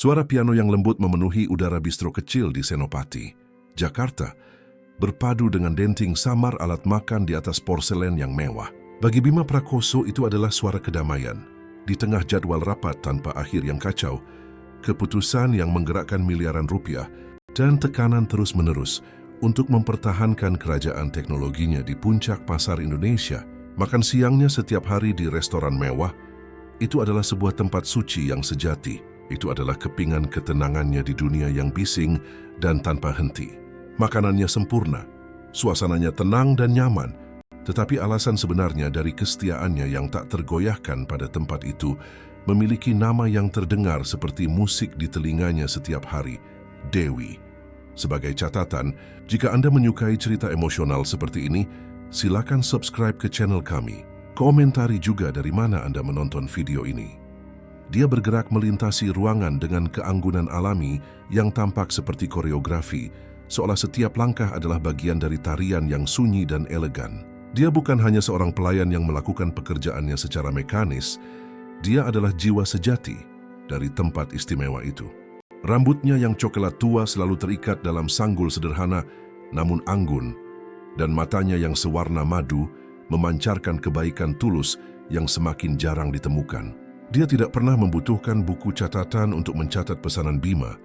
Suara piano yang lembut memenuhi udara bistro kecil di Senopati, Jakarta, berpadu dengan denting samar alat makan di atas porselen yang mewah. Bagi Bima Prakoso itu adalah suara kedamaian. Di tengah jadwal rapat tanpa akhir yang kacau, keputusan yang menggerakkan miliaran rupiah, dan tekanan terus-menerus untuk mempertahankan kerajaan teknologinya di puncak pasar Indonesia. Makan siangnya setiap hari di restoran mewah, itu adalah sebuah tempat suci yang sejati. Itu adalah kepingan ketenangannya di dunia yang bising dan tanpa henti. Makanannya sempurna, suasananya tenang dan nyaman, tetapi alasan sebenarnya dari kesetiaannya yang tak tergoyahkan pada tempat itu memiliki nama yang terdengar seperti musik di telinganya setiap hari, Dewi. Sebagai catatan, jika Anda menyukai cerita emosional seperti ini, silakan subscribe ke channel kami. Komentari juga dari mana Anda menonton video ini. Dia bergerak melintasi ruangan dengan keanggunan alami yang tampak seperti koreografi, seolah setiap langkah adalah bagian dari tarian yang sunyi dan elegan. Dia bukan hanya seorang pelayan yang melakukan pekerjaannya secara mekanis, dia adalah jiwa sejati dari tempat istimewa itu. Rambutnya yang coklat tua selalu terikat dalam sanggul sederhana namun anggun, dan matanya yang sewarna madu memancarkan kebaikan tulus yang semakin jarang ditemukan. Dia tidak pernah membutuhkan buku catatan untuk mencatat pesanan Bima.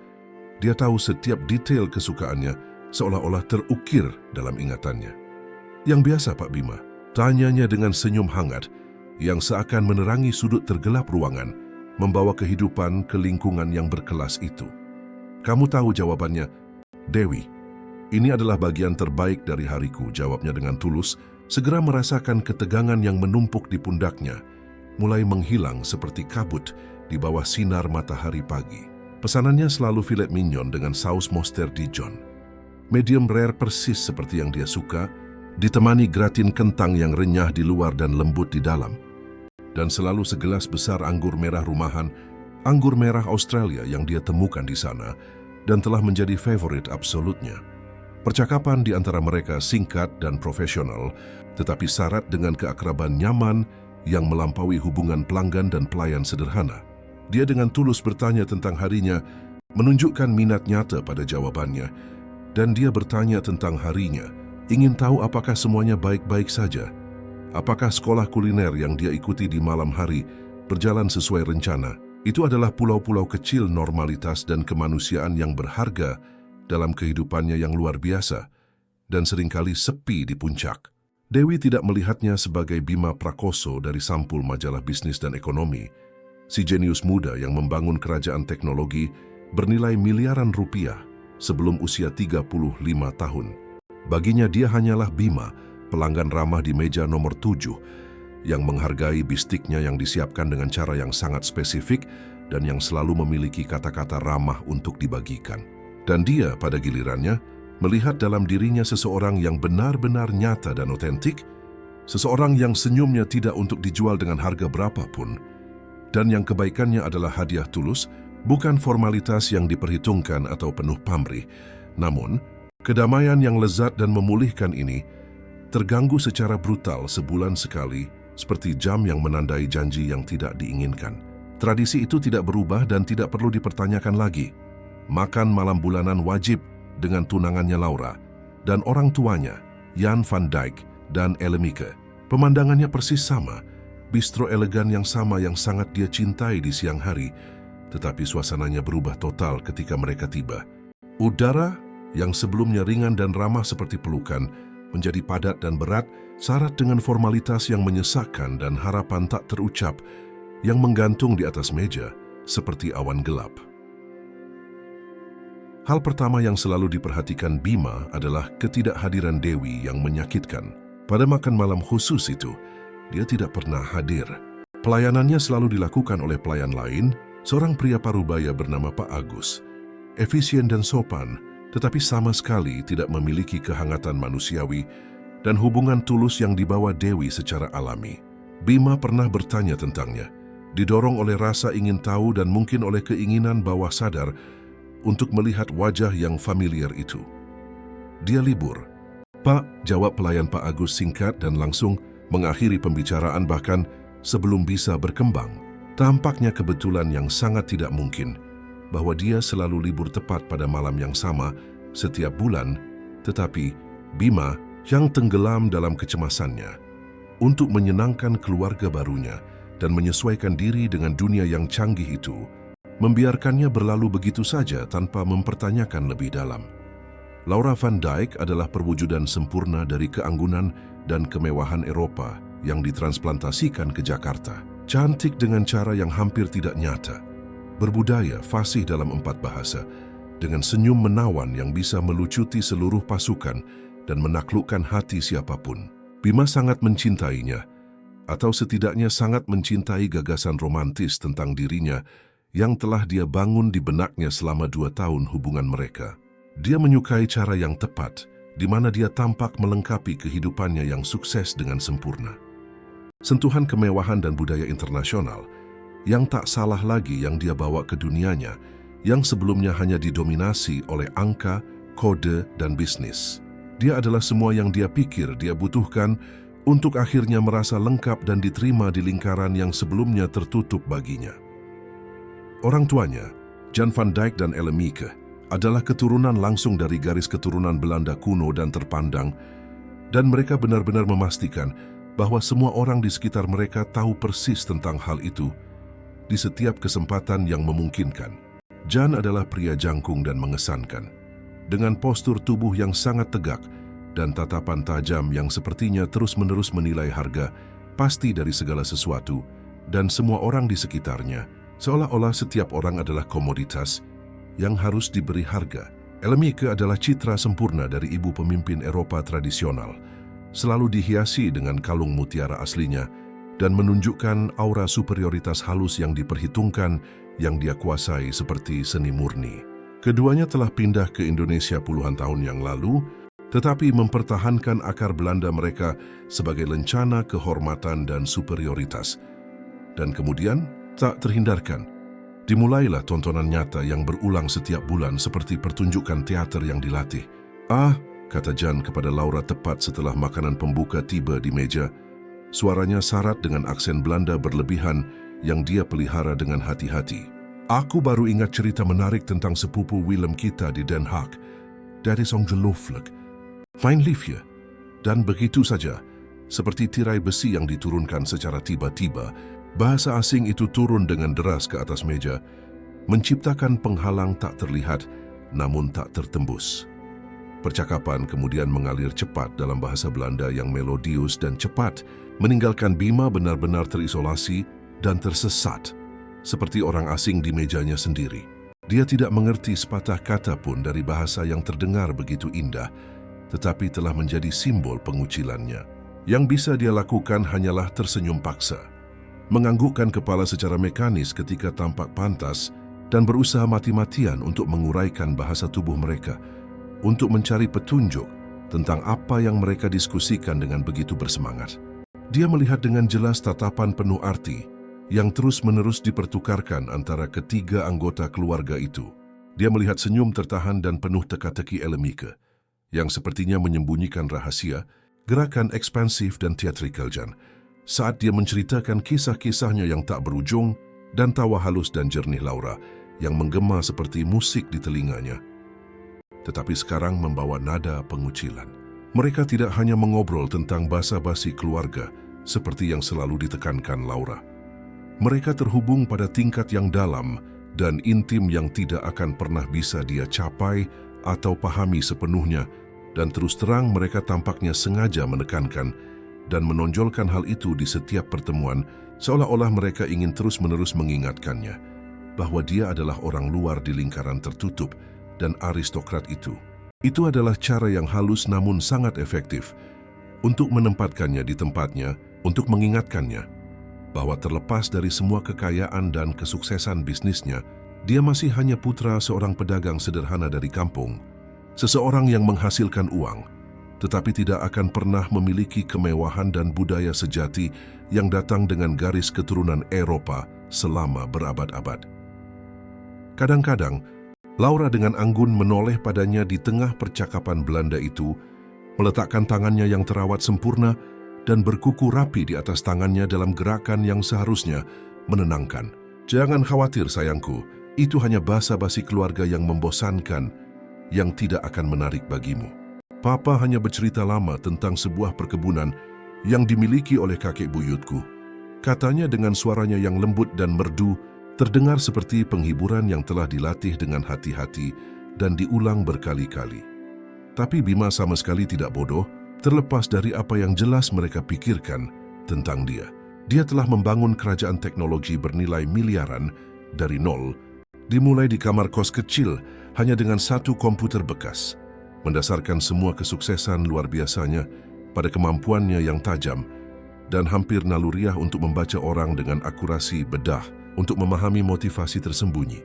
Dia tahu setiap detail kesukaannya seolah-olah terukir dalam ingatannya. Yang biasa, Pak Bima? Tanyanya dengan senyum hangat yang seakan menerangi sudut tergelap ruangan, membawa kehidupan ke lingkungan yang berkelas itu. Kamu tahu jawabannya, Dewi. Ini adalah bagian terbaik dari hariku, jawabnya dengan tulus, segera merasakan ketegangan yang menumpuk di pundaknya, mulai menghilang seperti kabut di bawah sinar matahari pagi. Pesanannya selalu filet mignon dengan saus monster Dijon. Medium rare persis seperti yang dia suka, ditemani gratin kentang yang renyah di luar dan lembut di dalam. Dan selalu segelas besar anggur merah rumahan, anggur merah Australia yang dia temukan di sana dan telah menjadi favorit absolutnya. Percakapan di antara mereka singkat dan profesional, tetapi syarat dengan keakraban nyaman yang melampaui hubungan pelanggan dan pelayan sederhana. Dia dengan tulus bertanya tentang harinya, menunjukkan minat nyata pada jawabannya, dan dia bertanya tentang harinya, ingin tahu apakah semuanya baik-baik saja. Apakah sekolah kuliner yang dia ikuti di malam hari berjalan sesuai rencana. Itu adalah pulau-pulau kecil normalitas dan kemanusiaan yang berharga dalam kehidupannya yang luar biasa dan seringkali sepi di puncak. Dewi tidak melihatnya sebagai Bima Prakoso dari sampul majalah bisnis dan ekonomi, si jenius muda yang membangun kerajaan teknologi bernilai miliaran rupiah sebelum usia 35 tahun. Baginya dia hanyalah Bima, pelanggan ramah di meja nomor 7, yang menghargai bistiknya yang disiapkan dengan cara yang sangat spesifik dan yang selalu memiliki kata-kata ramah untuk dibagikan. Dan dia pada gilirannya melihat dalam dirinya seseorang yang benar-benar nyata dan otentik, seseorang yang senyumnya tidak untuk dijual dengan harga berapapun, dan yang kebaikannya adalah hadiah tulus, bukan formalitas yang diperhitungkan atau penuh pamrih. Namun, kedamaian yang lezat dan memulihkan ini terganggu secara brutal sebulan sekali, seperti jam yang menandai janji yang tidak diinginkan. Tradisi itu tidak berubah dan tidak perlu dipertanyakan lagi. Makan malam bulanan wajib dengan tunangannya Laura dan orang tuanya, Jan van Dijk dan Elemike. Pemandangannya persis sama, bistro elegan yang sama yang sangat dia cintai di siang hari, tetapi suasananya berubah total ketika mereka tiba. Udara yang sebelumnya ringan dan ramah seperti pelukan, menjadi padat dan berat, syarat dengan formalitas yang menyesakkan dan harapan tak terucap yang menggantung di atas meja seperti awan gelap. Hal pertama yang selalu diperhatikan Bima adalah ketidakhadiran Dewi yang menyakitkan. Pada makan malam khusus itu, dia tidak pernah hadir. Pelayanannya selalu dilakukan oleh pelayan lain, seorang pria parubaya bernama Pak Agus. Efisien dan sopan, tetapi sama sekali tidak memiliki kehangatan manusiawi dan hubungan tulus yang dibawa Dewi secara alami. Bima pernah bertanya tentangnya, didorong oleh rasa ingin tahu dan mungkin oleh keinginan bawah sadar untuk melihat wajah yang familiar itu. Dia libur. Pak, jawab pelayan Pak Agus singkat dan langsung mengakhiri pembicaraan bahkan sebelum bisa berkembang. Tampaknya kebetulan yang sangat tidak mungkin. bahwa dia selalu libur tepat pada malam yang sama setiap bulan, tetapi Bima yang tenggelam dalam kecemasannya untuk menyenangkan keluarga barunya dan menyesuaikan diri dengan dunia yang canggih itu, membiarkannya berlalu begitu saja tanpa mempertanyakan lebih dalam. Laura Van Dijk adalah perwujudan sempurna dari keanggunan dan kemewahan Eropa yang ditransplantasikan ke Jakarta. Cantik dengan cara yang hampir tidak nyata, berbudaya fasih dalam 4 bahasa, dengan senyum menawan yang bisa melucuti seluruh pasukan dan menaklukkan hati siapapun. Bima sangat mencintainya, atau setidaknya sangat mencintai gagasan romantis tentang dirinya yang telah dia bangun di benaknya selama 2 tahun hubungan mereka. Dia menyukai cara yang tepat, di mana dia tampak melengkapi kehidupannya yang sukses dengan sempurna. Sentuhan kemewahan dan budaya internasional yang tak salah lagi yang dia bawa ke dunianya, yang sebelumnya hanya didominasi oleh angka, kode, dan bisnis. Dia adalah semua yang dia pikir dia butuhkan untuk akhirnya merasa lengkap dan diterima di lingkaran yang sebelumnya tertutup baginya. Orang tuanya, Jan van Dijk dan Ellemieke, adalah keturunan langsung dari garis keturunan Belanda kuno dan terpandang, dan mereka benar-benar memastikan bahwa semua orang di sekitar mereka tahu persis tentang hal itu di setiap kesempatan yang memungkinkan. Jan adalah pria jangkung dan mengesankan, dengan postur tubuh yang sangat tegak dan tatapan tajam yang sepertinya terus-menerus menilai harga pasti dari segala sesuatu dan semua orang di sekitarnya, seolah-olah setiap orang adalah komoditas yang harus diberi harga. Ellemieke adalah citra sempurna dari ibu pemimpin Eropa tradisional, selalu dihiasi dengan kalung mutiara aslinya dan menunjukkan aura superioritas halus yang diperhitungkan yang dia kuasai seperti seni murni. Keduanya telah pindah ke Indonesia puluhan tahun yang lalu, tetapi mempertahankan akar Belanda mereka sebagai lencana kehormatan dan superioritas. Dan kemudian, tak terhindarkan, dimulailah tontonan nyata yang berulang setiap bulan seperti pertunjukan teater yang dilatih. "Ah," kata Jan kepada Laura tepat setelah makanan pembuka tiba di meja. Suaranya syarat dengan aksen Belanda berlebihan yang dia pelihara dengan hati-hati. "Aku baru ingat cerita menarik tentang sepupu Willem kita di Den Haag. Dat is ongelooflijk. Fijn liefje." Dan begitu saja, seperti tirai besi yang diturunkan secara tiba-tiba, bahasa asing itu turun dengan deras ke atas meja, menciptakan penghalang tak terlihat namun tak tertembus. Percakapan kemudian mengalir cepat dalam bahasa Belanda yang melodius dan cepat, meninggalkan Bima benar-benar terisolasi dan tersesat, seperti orang asing di mejanya sendiri. Dia tidak mengerti sepatah kata pun dari bahasa yang terdengar begitu indah, tetapi telah menjadi simbol pengucilannya. Yang bisa dia lakukan hanyalah tersenyum paksa, menganggukkan kepala secara mekanis ketika tampak pantas, dan berusaha mati-matian untuk menguraikan bahasa tubuh mereka, untuk mencari petunjuk tentang apa yang mereka diskusikan dengan begitu bersemangat. Dia melihat dengan jelas tatapan penuh arti yang terus-menerus dipertukarkan antara ketiga anggota keluarga itu. Dia melihat senyum tertahan dan penuh teka-teki Ellemieke, yang sepertinya menyembunyikan rahasia, gerakan ekspansif dan teatrikal Jan, saat dia menceritakan kisah-kisahnya yang tak berujung, dan tawa halus dan jernih Laura yang menggema seperti musik di telinganya, tetapi sekarang membawa nada pengucilan. Mereka tidak hanya mengobrol tentang basa-basi keluarga seperti yang selalu ditekankan Laura. Mereka terhubung pada tingkat yang dalam dan intim yang tidak akan pernah bisa dia capai atau pahami sepenuhnya, dan terus terang mereka tampaknya sengaja menekankan dan menonjolkan hal itu di setiap pertemuan, seolah-olah mereka ingin terus-menerus mengingatkannya bahwa dia adalah orang luar di lingkaran tertutup dan aristokrat itu. Itu adalah cara yang halus namun sangat efektif untuk menempatkannya di tempatnya, untuk mengingatkannya bahwa terlepas dari semua kekayaan dan kesuksesan bisnisnya, dia masih hanya putra seorang pedagang sederhana dari kampung, seseorang yang menghasilkan uang, tetapi tidak akan pernah memiliki kemewahan dan budaya sejati yang datang dengan garis keturunan Eropa selama berabad-abad. Kadang-kadang, Laura dengan anggun menoleh padanya di tengah percakapan Belanda itu, meletakkan tangannya yang terawat sempurna dan berkuku rapi di atas tangannya dalam gerakan yang seharusnya menenangkan. "Jangan khawatir sayangku, Itu hanya basa-basi keluarga yang membosankan, yang tidak akan menarik bagimu. Papa hanya bercerita lama tentang sebuah perkebunan yang dimiliki oleh kakek buyutku. Katanya dengan suaranya yang lembut dan merdu, terdengar seperti penghiburan yang telah dilatih dengan hati-hati dan diulang berkali-kali. Tapi Bima sama sekali tidak bodoh, terlepas dari apa yang jelas mereka pikirkan tentang dia. Dia telah membangun kerajaan teknologi bernilai miliaran dari nol, dimulai di kamar kos kecil hanya dengan satu komputer bekas. Mendasarkan semua kesuksesan luar biasanya pada kemampuannya yang tajam dan hampir naluriah untuk membaca orang dengan akurasi bedah, untuk memahami motivasi tersembunyi,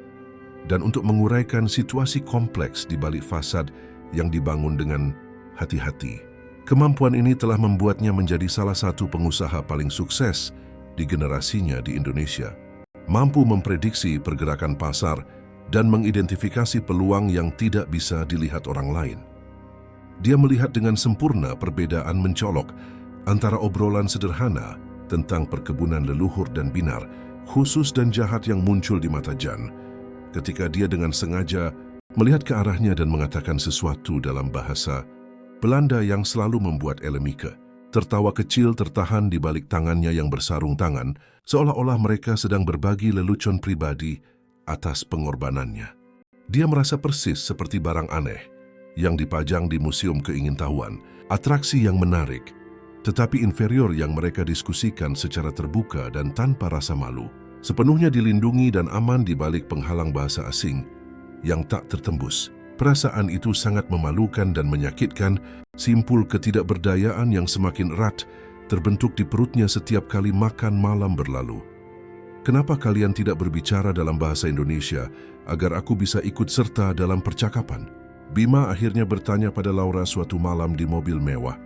dan untuk menguraikan situasi kompleks di balik fasad yang dibangun dengan hati-hati. Kemampuan ini telah membuatnya menjadi salah satu pengusaha paling sukses di generasinya di Indonesia. Mampu memprediksi pergerakan pasar dan mengidentifikasi peluang yang tidak bisa dilihat orang lain. Dia melihat dengan sempurna perbedaan mencolok antara obrolan sederhana tentang perkebunan leluhur dan binar, khusus dan jahat yang muncul di mata Jan, ketika dia dengan sengaja melihat ke arahnya dan mengatakan sesuatu dalam bahasa Belanda yang selalu membuat Elemike tertawa kecil tertahan di balik tangannya yang bersarung tangan, seolah-olah mereka sedang berbagi lelucon pribadi atas pengorbanannya. Dia merasa persis seperti barang aneh yang dipajang di museum keingintahuan, atraksi yang menarik, tetapi inferior yang mereka diskusikan secara terbuka dan tanpa rasa malu, sepenuhnya dilindungi dan aman di balik penghalang bahasa asing yang tak tertembus. Perasaan itu sangat memalukan dan menyakitkan, simpul ketidakberdayaan yang semakin erat terbentuk di perutnya setiap kali makan malam berlalu. Kenapa kalian tidak berbicara dalam bahasa Indonesia agar aku bisa ikut serta dalam percakapan? Bima akhirnya bertanya pada Laura suatu malam di mobil mewah,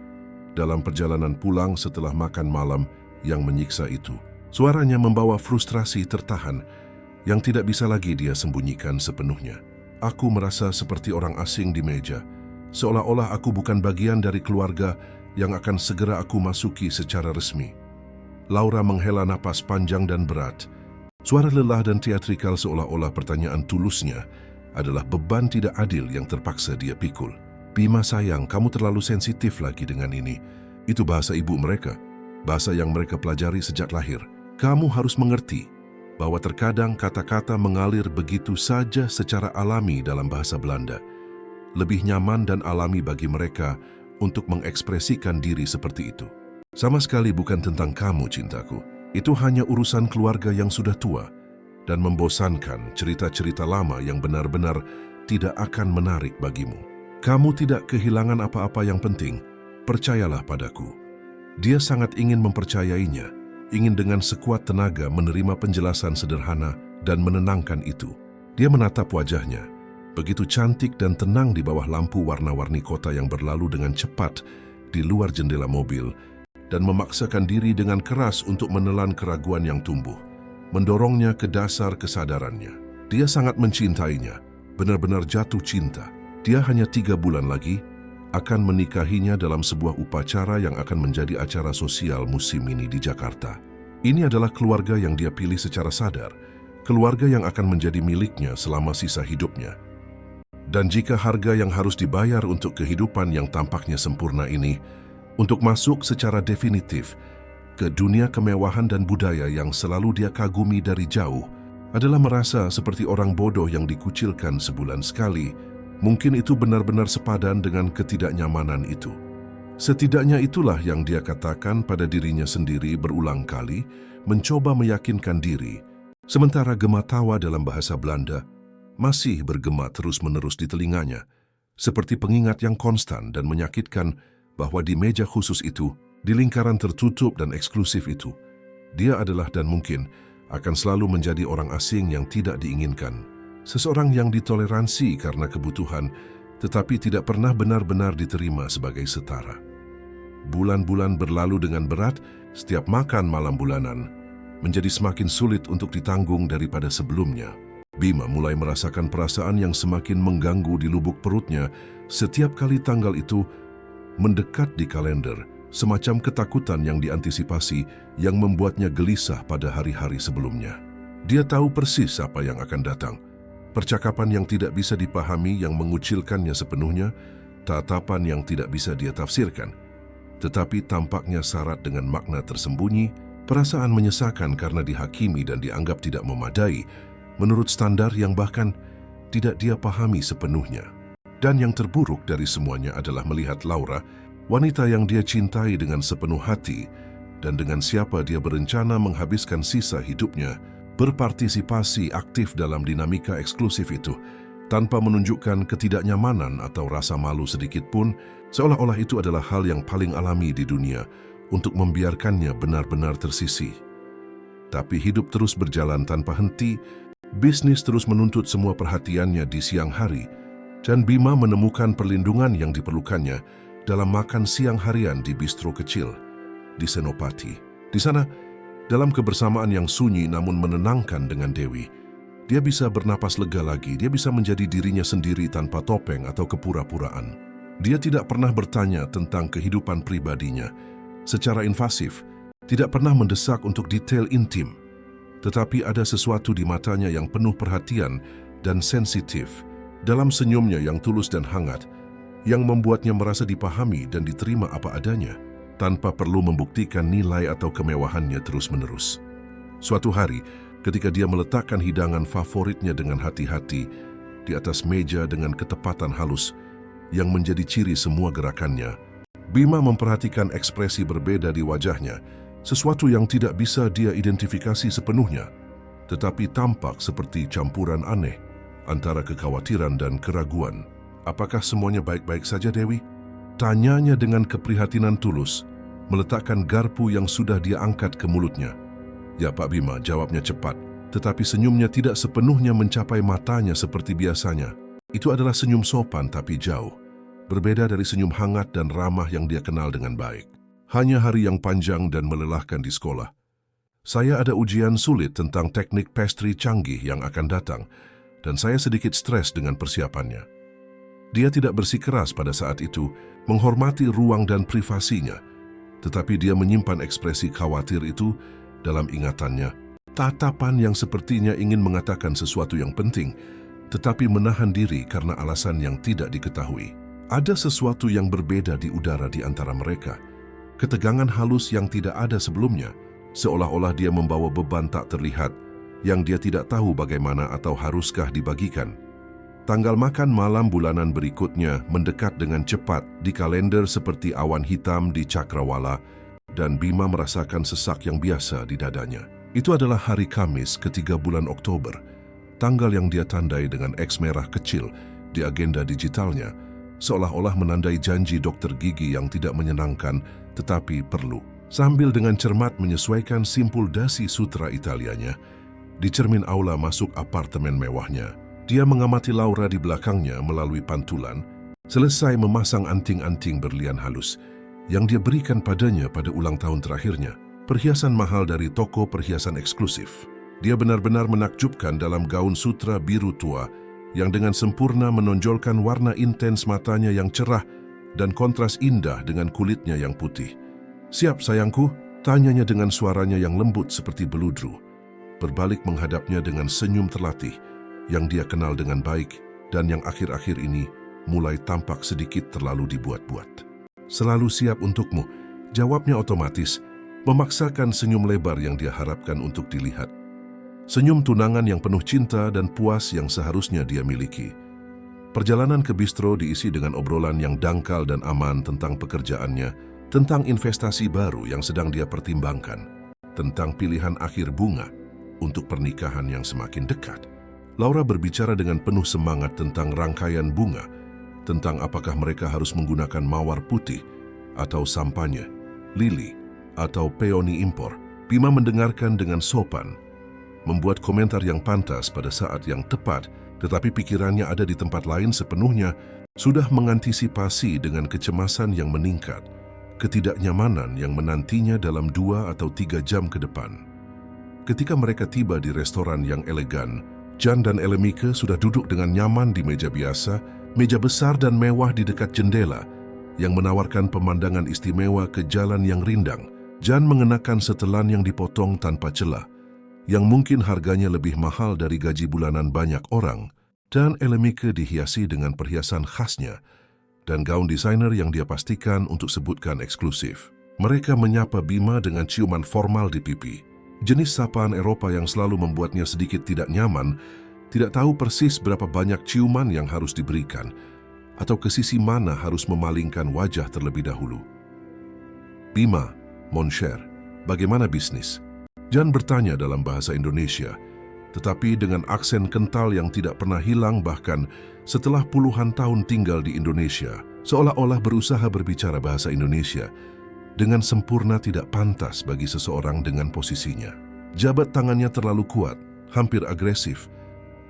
dalam perjalanan pulang setelah makan malam yang menyiksa itu. Suaranya membawa frustrasi tertahan yang tidak bisa lagi dia sembunyikan sepenuhnya. Aku merasa seperti orang asing di meja, seolah-olah aku bukan bagian dari keluarga yang akan segera aku masuki secara resmi. Laura menghela napas panjang dan berat. Suara lelah dan teatrikal seolah-olah pertanyaan tulusnya adalah beban tidak adil yang terpaksa dia pikul. Bima sayang, kamu terlalu sensitif lagi dengan ini. Itu bahasa ibu mereka, bahasa yang mereka pelajari sejak lahir. Kamu harus mengerti bahwa terkadang kata-kata mengalir begitu saja secara alami dalam bahasa Belanda. Lebih nyaman dan alami bagi mereka untuk mengekspresikan diri seperti itu. Sama sekali bukan tentang kamu, cintaku. Itu hanya urusan keluarga yang sudah tua dan membosankan, cerita-cerita lama yang benar-benar tidak akan menarik bagimu. Kamu tidak kehilangan apa-apa yang penting. Percayalah padaku. Dia sangat ingin mempercayainya, ingin dengan sekuat tenaga menerima penjelasan sederhana dan menenangkan itu. Dia menatap wajahnya, begitu cantik dan tenang di bawah lampu warna-warni kota yang berlalu dengan cepat di luar jendela mobil, dan memaksakan diri dengan keras untuk menelan keraguan yang tumbuh, mendorongnya ke dasar kesadarannya. Dia sangat mencintainya, benar-benar jatuh cinta. Dia hanya 3 bulan lagi akan menikahinya dalam sebuah upacara yang akan menjadi acara sosial musim ini di Jakarta. Ini adalah keluarga yang dia pilih secara sadar, keluarga yang akan menjadi miliknya selama sisa hidupnya. Dan jika harga yang harus dibayar untuk kehidupan yang tampaknya sempurna ini, untuk masuk secara definitif ke dunia kemewahan dan budaya yang selalu dia kagumi dari jauh, adalah merasa seperti orang bodoh yang dikucilkan sebulan sekali, mungkin itu benar-benar sepadan dengan ketidaknyamanan itu. Setidaknya itulah yang dia katakan pada dirinya sendiri berulang kali, mencoba meyakinkan diri, sementara gema tawa dalam bahasa Belanda masih bergema terus-menerus di telinganya, seperti pengingat yang konstan dan menyakitkan bahwa di meja khusus itu, di lingkaran tertutup dan eksklusif itu, dia adalah dan mungkin akan selalu menjadi orang asing yang tidak diinginkan. Seseorang yang ditoleransi karena kebutuhan, tetapi tidak pernah benar-benar diterima sebagai setara. Bulan-bulan berlalu dengan berat, setiap makan malam bulanan menjadi semakin sulit untuk ditanggung daripada sebelumnya. Bima mulai merasakan perasaan yang semakin mengganggu di lubuk perutnya setiap kali tanggal itu mendekat di kalender, semacam ketakutan yang diantisipasi yang membuatnya gelisah pada hari-hari sebelumnya. Dia tahu persis apa yang akan datang, percakapan yang tidak bisa dipahami yang mengucilkannya sepenuhnya, tatapan yang tidak bisa dia tafsirkan, tetapi tampaknya syarat dengan makna tersembunyi, perasaan menyesakan karena dihakimi dan dianggap tidak memadai, menurut standar yang bahkan tidak dia pahami sepenuhnya. Dan yang terburuk dari semuanya adalah melihat Laura, wanita yang dia cintai dengan sepenuh hati, dan dengan siapa dia berencana menghabiskan sisa hidupnya, berpartisipasi aktif dalam dinamika eksklusif itu, tanpa menunjukkan ketidaknyamanan atau rasa malu sedikit pun, seolah-olah itu adalah hal yang paling alami di dunia untuk membiarkannya benar-benar tersisih. Tapi hidup terus berjalan tanpa henti, bisnis terus menuntut semua perhatiannya di siang hari, dan Bima menemukan perlindungan yang diperlukannya dalam makan siang harian di bistro kecil di Senopati. Di sana, dalam kebersamaan yang sunyi namun menenangkan dengan Dewi, dia bisa bernapas lega lagi, dia bisa menjadi dirinya sendiri tanpa topeng atau kepura-puraan. Dia tidak pernah bertanya tentang kehidupan pribadinya secara invasif, tidak pernah mendesak untuk detail intim, tetapi ada sesuatu di matanya yang penuh perhatian dan sensitif, dalam senyumnya yang tulus dan hangat, yang membuatnya merasa dipahami dan diterima apa adanya, tanpa perlu membuktikan nilai atau kemewahannya terus-menerus. Suatu hari, ketika dia meletakkan hidangan favoritnya dengan hati-hati di atas meja dengan ketepatan halus yang menjadi ciri semua gerakannya, Bima memperhatikan ekspresi berbeda di wajahnya, sesuatu yang tidak bisa dia identifikasi sepenuhnya, tetapi tampak seperti campuran aneh antara kekhawatiran dan keraguan. "Apakah semuanya baik-baik saja, Dewi?" Tanyanya dengan keprihatinan tulus, meletakkan garpu yang sudah dia angkat ke mulutnya. "Ya, Pak Bima," jawabnya cepat, tetapi senyumnya tidak sepenuhnya mencapai matanya seperti biasanya. Itu adalah senyum sopan tapi jauh, berbeda dari senyum hangat dan ramah yang dia kenal dengan baik. "Hanya hari yang panjang dan melelahkan di sekolah. Saya ada ujian sulit tentang teknik pastry canggih yang akan datang, dan saya sedikit stres dengan persiapannya." Dia tidak bersikeras pada saat itu, menghormati ruang dan privasinya, tetapi dia menyimpan ekspresi khawatir itu dalam ingatannya. Tatapan yang sepertinya ingin mengatakan sesuatu yang penting, tetapi menahan diri karena alasan yang tidak diketahui. Ada sesuatu yang berbeda di udara di antara mereka. Ketegangan halus yang tidak ada sebelumnya, seolah-olah dia membawa beban tak terlihat, yang dia tidak tahu bagaimana atau haruskah dibagikan. Tanggal makan malam bulanan berikutnya mendekat dengan cepat di kalender seperti awan hitam di cakrawala, dan Bima merasakan sesak yang biasa di dadanya. Itu adalah hari Kamis ketiga bulan Oktober, tanggal yang dia tandai dengan X merah kecil di agenda digitalnya, seolah-olah menandai janji dokter gigi yang tidak menyenangkan tetapi perlu. Sambil dengan cermat menyesuaikan simpul dasi sutra Italianya, di cermin aula masuk apartemen mewahnya, dia mengamati Laura di belakangnya melalui pantulan, selesai memasang anting-anting berlian halus yang dia berikan padanya pada ulang tahun terakhirnya, perhiasan mahal dari toko perhiasan eksklusif. Dia benar-benar menakjubkan dalam gaun sutra biru tua yang dengan sempurna menonjolkan warna intens matanya yang cerah dan kontras indah dengan kulitnya yang putih. "Siap, sayangku?" tanyanya dengan suaranya yang lembut seperti beludru, berbalik menghadapnya dengan senyum terlatih yang dia kenal dengan baik dan yang akhir-akhir ini mulai tampak sedikit terlalu dibuat-buat. "Selalu siap untukmu," jawabnya otomatis, memaksakan senyum lebar yang dia harapkan untuk dilihat. Senyum tunangan yang penuh cinta dan puas yang seharusnya dia miliki. Perjalanan ke bistro diisi dengan obrolan yang dangkal dan aman tentang pekerjaannya, tentang investasi baru yang sedang dia pertimbangkan, tentang pilihan akhir bunga untuk pernikahan yang semakin dekat. Laura berbicara dengan penuh semangat tentang rangkaian bunga, tentang apakah mereka harus menggunakan mawar putih atau sampanye, lili, atau peoni impor. Bima mendengarkan dengan sopan, membuat komentar yang pantas pada saat yang tepat, tetapi pikirannya ada di tempat lain sepenuhnya, sudah mengantisipasi dengan kecemasan yang meningkat, ketidaknyamanan yang menantinya dalam 2 atau 3 jam ke depan. Ketika mereka tiba di restoran yang elegan, Jan dan Elemike sudah duduk dengan nyaman di meja biasa, meja besar dan mewah di dekat jendela, yang menawarkan pemandangan istimewa ke jalan yang rindang. Jan mengenakan setelan yang dipotong tanpa celah, yang mungkin harganya lebih mahal dari gaji bulanan banyak orang, Dan Elemike dihiasi dengan perhiasan khasnya dan gaun desainer yang dia pastikan untuk sebutkan eksklusif. Mereka menyapa Bima dengan ciuman formal di pipi. Jenis sapaan Eropa yang selalu membuatnya sedikit tidak nyaman, tidak tahu persis berapa banyak ciuman yang harus diberikan, atau ke sisi mana harus memalingkan wajah terlebih dahulu. Bima, mon cher, bagaimana bisnis? Jan bertanya dalam bahasa Indonesia, tetapi dengan aksen kental yang tidak pernah hilang bahkan setelah puluhan tahun tinggal di Indonesia, seolah-olah berusaha berbicara bahasa Indonesia dengan sempurna tidak pantas bagi seseorang dengan posisinya. Jabat tangannya terlalu kuat, hampir agresif,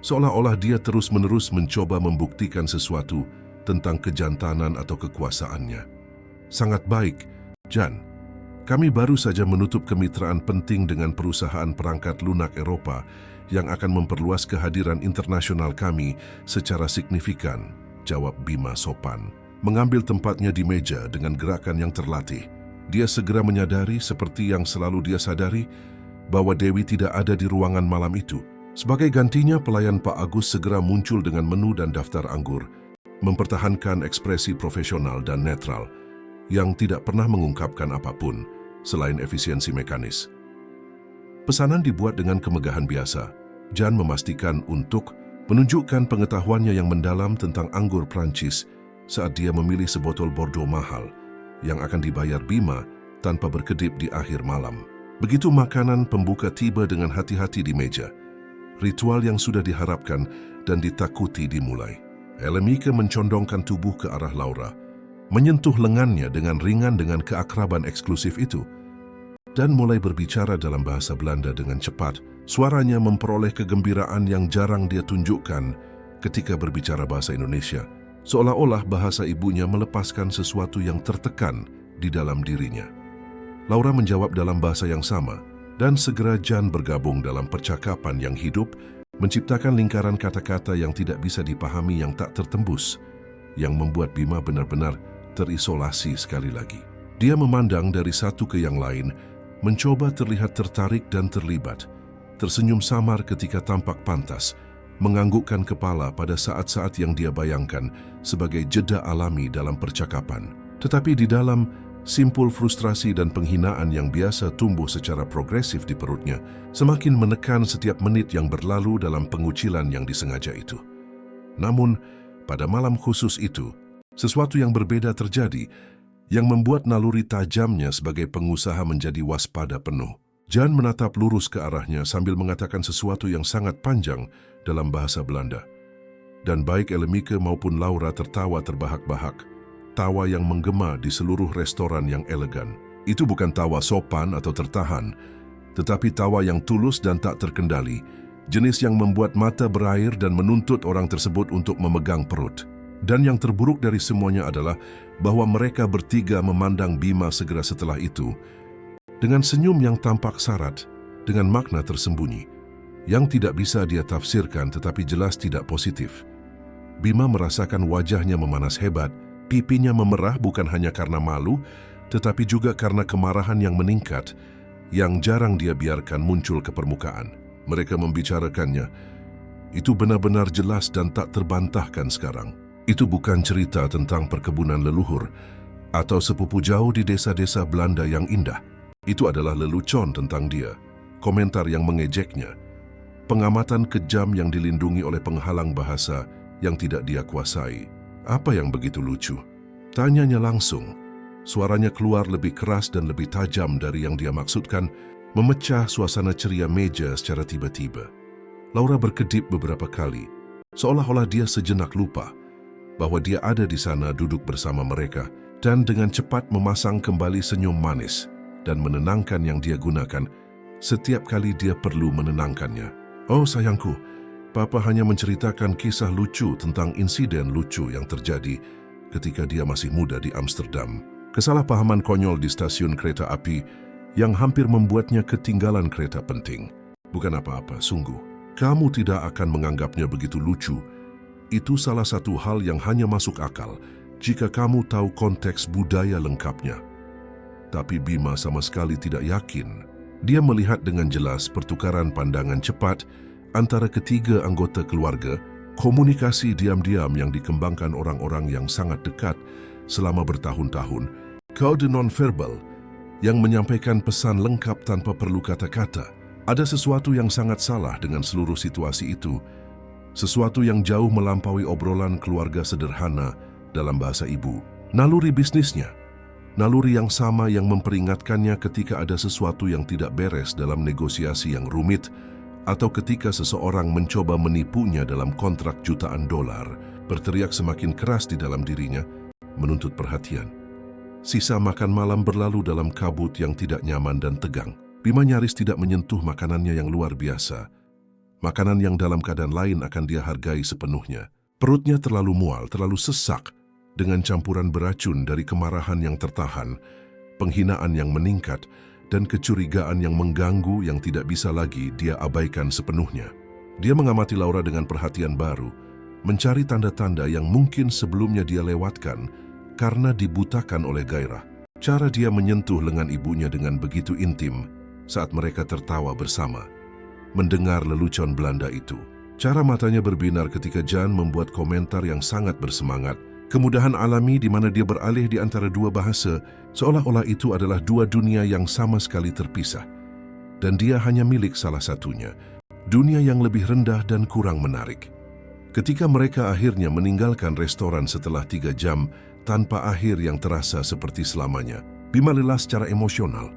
seolah-olah dia terus-menerus mencoba membuktikan sesuatu tentang kejantanan atau kekuasaannya. Sangat baik, Jan. Kami baru saja menutup kemitraan penting dengan perusahaan perangkat lunak Eropa yang akan memperluas kehadiran internasional kami secara signifikan, jawab Bima sopan. Mengambil tempatnya di meja dengan gerakan yang terlatih. Dia segera menyadari, seperti yang selalu dia sadari, bahwa Dewi tidak ada di ruangan malam itu. Sebagai gantinya, pelayan Pak Agus segera muncul dengan menu dan daftar anggur, mempertahankan ekspresi profesional dan netral, yang tidak pernah mengungkapkan apapun selain efisiensi mekanis. Pesanan dibuat dengan kemegahan biasa. Jan memastikan untuk menunjukkan pengetahuannya yang mendalam tentang anggur Prancis saat dia memilih sebotol Bordeaux mahal yang akan dibayar Bima tanpa berkedip di akhir malam. Begitu makanan pembuka tiba dengan hati-hati di meja, ritual yang sudah diharapkan dan ditakuti dimulai. Elemike mencondongkan tubuh ke arah Laura, menyentuh lengannya dengan ringan dengan keakraban eksklusif itu, dan mulai berbicara dalam bahasa Belanda dengan cepat. Suaranya memperoleh kegembiraan yang jarang dia tunjukkan ketika berbicara bahasa Indonesia, seolah-olah bahasa ibunya melepaskan sesuatu yang tertekan di dalam dirinya. Laura menjawab dalam bahasa yang sama, dan segera Jan bergabung dalam percakapan yang hidup, menciptakan lingkaran kata-kata yang tidak bisa dipahami yang tak tertembus, yang membuat Bima benar-benar terisolasi sekali lagi. Dia memandang dari satu ke yang lain, mencoba terlihat tertarik dan terlibat, tersenyum samar ketika tampak pantas, menganggukkan kepala pada saat-saat yang dia bayangkan sebagai jeda alami dalam percakapan. Tetapi di dalam, simpul frustrasi dan penghinaan yang biasa tumbuh secara progresif di perutnya, semakin menekan setiap menit yang berlalu dalam pengucilan yang disengaja itu. Namun, pada malam khusus itu, sesuatu yang berbeda terjadi, yang membuat naluri tajamnya sebagai pengusaha menjadi waspada penuh. Jan menatap lurus ke arahnya sambil mengatakan sesuatu yang sangat panjang dalam bahasa Belanda. Dan baik Elemike maupun Laura tertawa terbahak-bahak, tawa yang menggema di seluruh restoran yang elegan. Itu bukan tawa sopan atau tertahan, tetapi tawa yang tulus dan tak terkendali, jenis yang membuat mata berair dan menuntut orang tersebut untuk memegang perut. Dan yang terburuk dari semuanya adalah bahwa mereka bertiga memandang Bima segera setelah itu dengan senyum yang tampak syarat, dengan makna tersembunyi, yang tidak bisa dia tafsirkan tetapi jelas tidak positif. Bima merasakan wajahnya memanas hebat, pipinya memerah bukan hanya karena malu, tetapi juga karena kemarahan yang meningkat, yang jarang dia biarkan muncul ke permukaan. Mereka membicarakannya, itu benar-benar jelas dan tak terbantahkan sekarang. Itu bukan cerita tentang perkebunan leluhur atau sepupu jauh di desa-desa Belanda yang indah. Itu adalah lelucon tentang dia, komentar yang mengejeknya, pengamatan kejam yang dilindungi oleh penghalang bahasa yang tidak dia kuasai. Apa yang begitu lucu? Tanyanya langsung. Suaranya keluar lebih keras dan lebih tajam dari yang dia maksudkan, memecah suasana ceria meja secara tiba-tiba. Laura berkedip beberapa kali, seolah-olah dia sejenak lupa bahwa dia ada di sana duduk bersama mereka, dan dengan cepat memasang kembali senyum manis dan menenangkan yang dia gunakan setiap kali dia perlu menenangkannya. Oh sayangku, Papa hanya menceritakan kisah lucu tentang insiden lucu yang terjadi ketika dia masih muda di Amsterdam. Kesalahpahaman konyol di stasiun kereta api yang hampir membuatnya ketinggalan kereta penting. Bukan apa-apa, sungguh. Kamu tidak akan menganggapnya begitu lucu. Itu salah satu hal yang hanya masuk akal jika kamu tahu konteks budaya lengkapnya. Tapi Bima sama sekali tidak yakin. Dia melihat dengan jelas pertukaran pandangan cepat antara ketiga anggota keluarga Komunikasi diam-diam yang dikembangkan orang-orang yang sangat dekat selama bertahun-tahun. Kode nonverbal yang menyampaikan pesan lengkap tanpa perlu kata-kata. Ada sesuatu yang sangat salah dengan seluruh situasi itu. Sesuatu yang jauh melampaui obrolan keluarga sederhana dalam bahasa ibu. Naluri bisnisnya. Naluri yang sama yang memperingatkannya ketika ada sesuatu yang tidak beres dalam negosiasi yang rumit atau ketika seseorang mencoba menipunya dalam kontrak jutaan dolar, berteriak semakin keras di dalam dirinya, menuntut perhatian. Sisa makan malam berlalu dalam kabut yang tidak nyaman dan tegang. Bima nyaris tidak menyentuh makanannya yang luar biasa. Makanan yang dalam keadaan lain akan dia hargai sepenuhnya. Perutnya terlalu mual, terlalu sesak, dengan campuran beracun dari kemarahan yang tertahan, penghinaan yang meningkat, dan kecurigaan yang mengganggu yang tidak bisa lagi dia abaikan sepenuhnya. Dia mengamati Laura dengan perhatian baru, mencari tanda-tanda yang mungkin sebelumnya dia lewatkan karena dibutakan oleh gairah. Cara dia menyentuh lengan ibunya dengan begitu intim saat mereka tertawa bersama, mendengar lelucon Belanda itu. Cara matanya berbinar ketika Jan membuat komentar yang sangat bersemangat. Kemudahan alami di mana dia beralih di antara dua bahasa, seolah-olah itu adalah dua dunia yang sama sekali terpisah. Dan dia hanya milik salah satunya, dunia yang lebih rendah dan kurang menarik. Ketika mereka akhirnya meninggalkan restoran setelah 3 jam, tanpa akhir yang terasa seperti selamanya, Bima lelah secara emosional,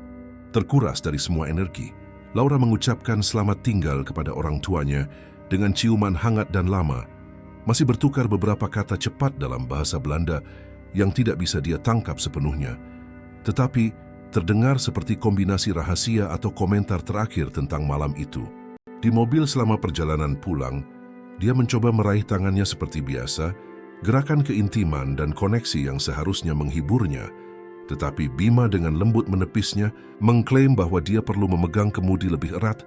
terkuras dari semua energi. Laura mengucapkan selamat tinggal kepada orang tuanya dengan ciuman hangat dan lama, masih bertukar beberapa kata cepat dalam bahasa Belanda yang tidak bisa dia tangkap sepenuhnya, tetapi terdengar seperti kombinasi rahasia atau komentar terakhir tentang malam itu. Di mobil selama perjalanan pulang, dia mencoba meraih tangannya seperti biasa, gerakan keintiman dan koneksi yang seharusnya menghiburnya. Tetapi Bima dengan lembut menepisnya, mengklaim bahwa dia perlu memegang kemudi lebih erat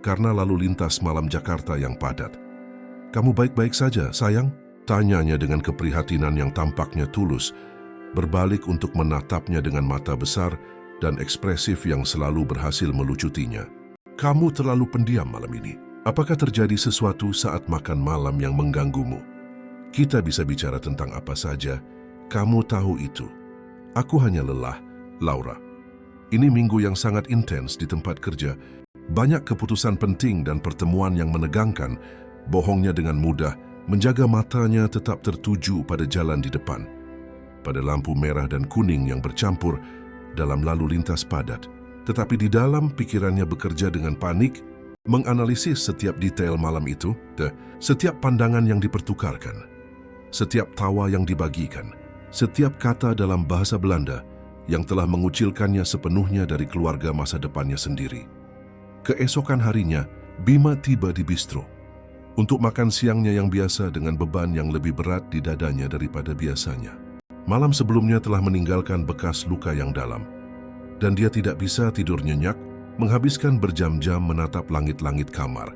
karena lalu lintas malam Jakarta yang padat. "Kamu baik-baik saja, sayang?" tanyanya dengan keprihatinan yang tampaknya tulus, berbalik untuk menatapnya dengan mata besar dan ekspresif yang selalu berhasil melucutinya. "Kamu terlalu pendiam malam ini. Apakah terjadi sesuatu saat makan malam yang mengganggumu? Kita bisa bicara tentang apa saja, kamu tahu itu. Aku hanya lelah, Laura. Ini minggu yang sangat intens di tempat kerja. Banyak keputusan penting dan pertemuan yang menegangkan. Bohongnya dengan mudah, menjaga matanya tetap tertuju pada jalan di depan, pada lampu merah dan kuning yang bercampur dalam lalu lintas padat. Tetapi di dalam pikirannya bekerja dengan panik, menganalisis setiap detail malam itu, setiap pandangan yang dipertukarkan, setiap tawa yang dibagikan, setiap kata dalam bahasa Belanda yang telah mengucilkannya sepenuhnya dari keluarga masa depannya sendiri. Keesokan harinya, Bima tiba di bistro untuk makan siangnya yang biasa dengan beban yang lebih berat di dadanya daripada biasanya. Malam sebelumnya telah meninggalkan bekas luka yang dalam, dan dia tidak bisa tidur nyenyak, menghabiskan berjam-jam menatap langit-langit kamar,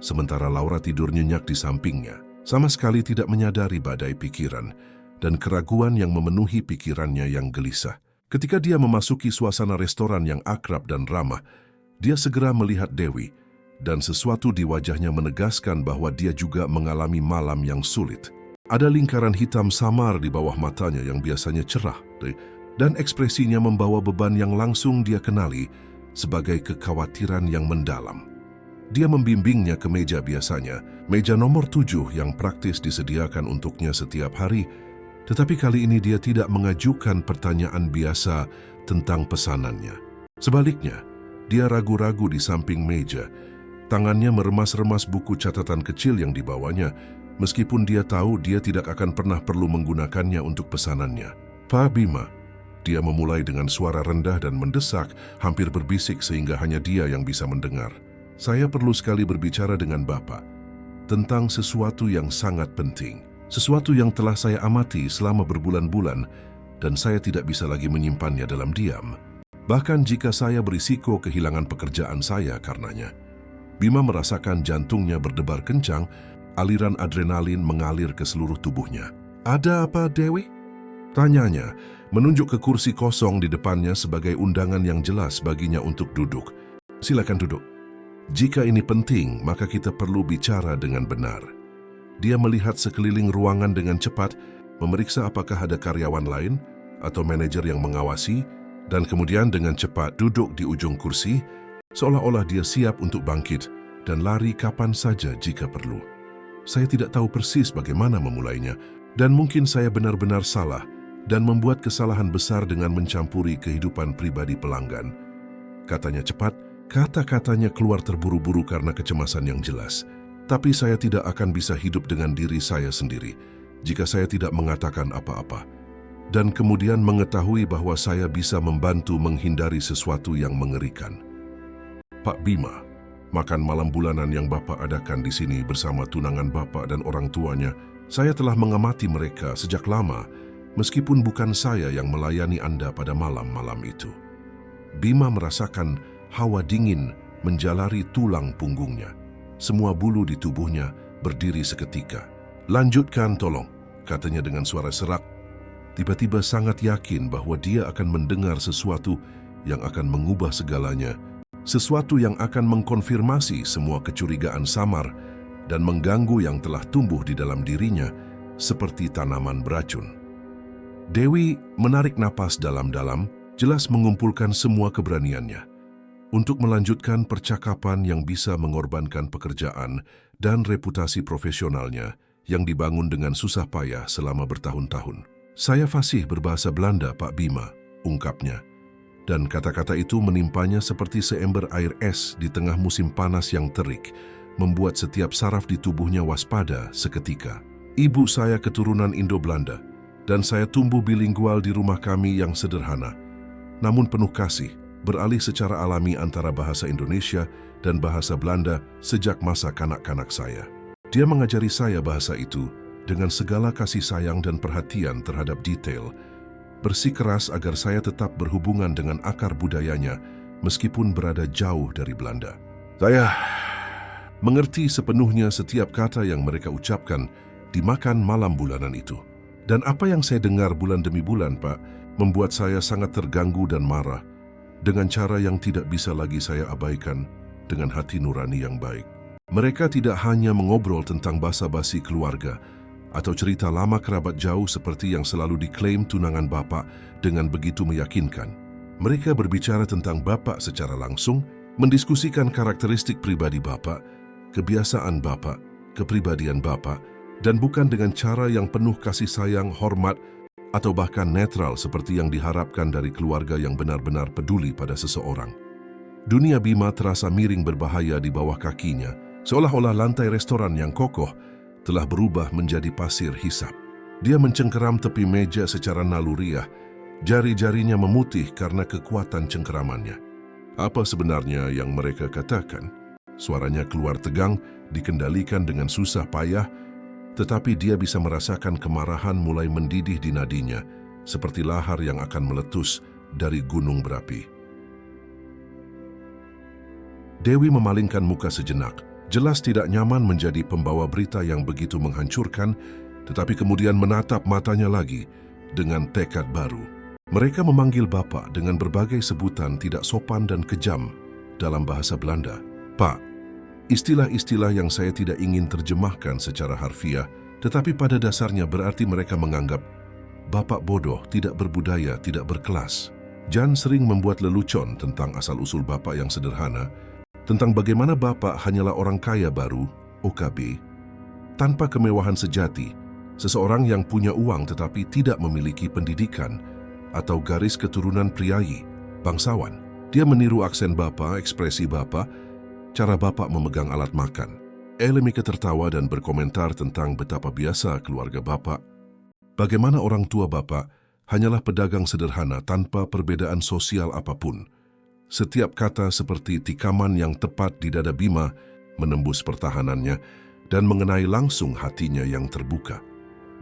sementara Laura tidur nyenyak di sampingnya, sama sekali tidak menyadari badai pikiran dan keraguan yang memenuhi pikirannya yang gelisah. Ketika dia memasuki suasana restoran yang akrab dan ramah, dia segera melihat Dewi, dan sesuatu di wajahnya menegaskan bahwa dia juga mengalami malam yang sulit. Ada lingkaran hitam samar di bawah matanya yang biasanya cerah, dan ekspresinya membawa beban yang langsung dia kenali sebagai kekhawatiran yang mendalam. Dia membimbingnya ke meja biasanya, meja nomor 7 yang praktis disediakan untuknya setiap hari, tetapi kali ini dia tidak mengajukan pertanyaan biasa tentang pesanannya. Sebaliknya, dia ragu-ragu di samping meja. Tangannya meremas-remas buku catatan kecil yang dibawanya, meskipun dia tahu dia tidak akan pernah perlu menggunakannya untuk pesanannya. "Pak Bima," dia memulai dengan suara rendah dan mendesak, hampir berbisik sehingga hanya dia yang bisa mendengar. "Saya perlu sekali berbicara dengan Bapak tentang sesuatu yang sangat penting. Sesuatu yang telah saya amati selama berbulan-bulan dan saya tidak bisa lagi menyimpannya dalam diam. Bahkan jika saya berisiko kehilangan pekerjaan saya karenanya." Bima merasakan jantungnya berdebar kencang, aliran adrenalin mengalir ke seluruh tubuhnya. "Ada apa, Dewi?" tanyanya, menunjuk ke kursi kosong di depannya sebagai undangan yang jelas baginya untuk duduk. "Silakan duduk. Jika ini penting, maka kita perlu bicara dengan benar." Dia melihat sekeliling ruangan dengan cepat, memeriksa apakah ada karyawan lain atau manajer yang mengawasi, dan kemudian dengan cepat duduk di ujung kursi, seolah-olah dia siap untuk bangkit dan lari kapan saja jika perlu. Saya tidak tahu persis bagaimana memulainya, dan mungkin saya benar-benar salah dan membuat kesalahan besar dengan mencampuri kehidupan pribadi pelanggan. Katanya cepat, kata-katanya keluar terburu-buru karena kecemasan yang jelas. Tapi saya tidak akan bisa hidup dengan diri saya sendiri jika saya tidak mengatakan apa-apa. Dan kemudian mengetahui bahwa saya bisa membantu menghindari sesuatu yang mengerikan. Pak Bima, makan malam bulanan yang Bapak adakan di sini bersama tunangan Bapak dan orang tuanya, saya telah mengamati mereka sejak lama, meskipun bukan saya yang melayani Anda pada malam-malam itu. Bima merasakan hawa dingin menjalari tulang punggungnya. Semua bulu di tubuhnya berdiri seketika. Lanjutkan tolong, katanya dengan suara serak. Tiba-tiba sangat yakin bahwa dia akan mendengar sesuatu yang akan mengubah segalanya. Sesuatu yang akan mengkonfirmasi semua kecurigaan samar dan mengganggu yang telah tumbuh di dalam dirinya seperti tanaman beracun. Dewi menarik napas dalam-dalam, jelas mengumpulkan semua keberaniannya untuk melanjutkan percakapan yang bisa mengorbankan pekerjaan dan reputasi profesionalnya yang dibangun dengan susah payah selama bertahun-tahun. Saya fasih berbahasa Belanda, Pak Bima, ungkapnya. Dan kata-kata itu menimpanya seperti seember air es di tengah musim panas yang terik, membuat setiap saraf di tubuhnya waspada seketika. Ibu saya keturunan Indo-Belanda, dan saya tumbuh bilingual di rumah kami yang sederhana, namun penuh kasih, beralih secara alami antara bahasa Indonesia dan bahasa Belanda sejak masa kanak-kanak saya. Dia mengajari saya bahasa itu dengan segala kasih sayang dan perhatian terhadap detail, bersikeras agar saya tetap berhubungan dengan akar budayanya meskipun berada jauh dari Belanda. Saya mengerti sepenuhnya setiap kata yang mereka ucapkan di makan malam bulanan itu. Dan apa yang saya dengar bulan demi bulan, Pak, membuat saya sangat terganggu dan marah dengan cara yang tidak bisa lagi saya abaikan dengan hati nurani yang baik. Mereka tidak hanya mengobrol tentang basa-basi keluarga atau cerita lama kerabat jauh seperti yang selalu diklaim tunangan Bapak dengan begitu meyakinkan. Mereka berbicara tentang Bapak secara langsung, mendiskusikan karakteristik pribadi Bapak, kebiasaan Bapak, kepribadian Bapak, dan bukan dengan cara yang penuh kasih sayang, hormat, atau bahkan netral seperti yang diharapkan dari keluarga yang benar-benar peduli pada seseorang. Dunia Bima terasa miring berbahaya di bawah kakinya, seolah-olah lantai restoran yang kokoh telah berubah menjadi pasir hisap. Dia mencengkeram tepi meja secara naluriah, jari-jarinya memutih karena kekuatan cengkeramannya. Apa sebenarnya yang mereka katakan? Suaranya keluar tegang, dikendalikan dengan susah payah, tetapi dia bisa merasakan kemarahan mulai mendidih di nadinya, seperti lahar yang akan meletus dari gunung berapi. Dewi memalingkan muka sejenak, jelas tidak nyaman menjadi pembawa berita yang begitu menghancurkan, tetapi kemudian menatap matanya lagi dengan tekad baru. Mereka memanggil Bapak dengan berbagai sebutan tidak sopan dan kejam dalam bahasa Belanda. Pak, istilah-istilah yang saya tidak ingin terjemahkan secara harfiah, tetapi pada dasarnya berarti mereka menganggap Bapak bodoh, tidak berbudaya, tidak berkelas. Jan sering membuat lelucon tentang asal-usul Bapak yang sederhana, tentang bagaimana Bapak hanyalah orang kaya baru, OKB, tanpa kemewahan sejati, seseorang yang punya uang tetapi tidak memiliki pendidikan atau garis keturunan priayi, bangsawan. Dia meniru aksen Bapak, ekspresi Bapak, cara Bapak memegang alat makan. Elemika tertawa dan berkomentar tentang betapa biasa keluarga Bapak. Bagaimana orang tua Bapak hanyalah pedagang sederhana tanpa perbedaan sosial apapun. Setiap kata seperti tikaman yang tepat di dada Bima menembus pertahanannya dan mengenai langsung hatinya yang terbuka.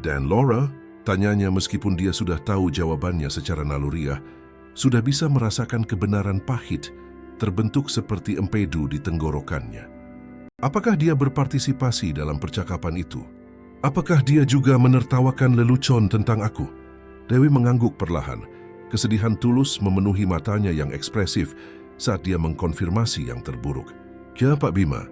Dan Laura, tanyanya meskipun dia sudah tahu jawabannya secara naluriah, sudah bisa merasakan kebenaran pahit terbentuk seperti empedu di tenggorokannya. Apakah dia berpartisipasi dalam percakapan itu? Apakah dia juga menertawakan lelucon tentang aku? Dewi mengangguk perlahan. Kesedihan tulus memenuhi matanya yang ekspresif saat dia mengkonfirmasi yang terburuk. Ya, Pak Bima,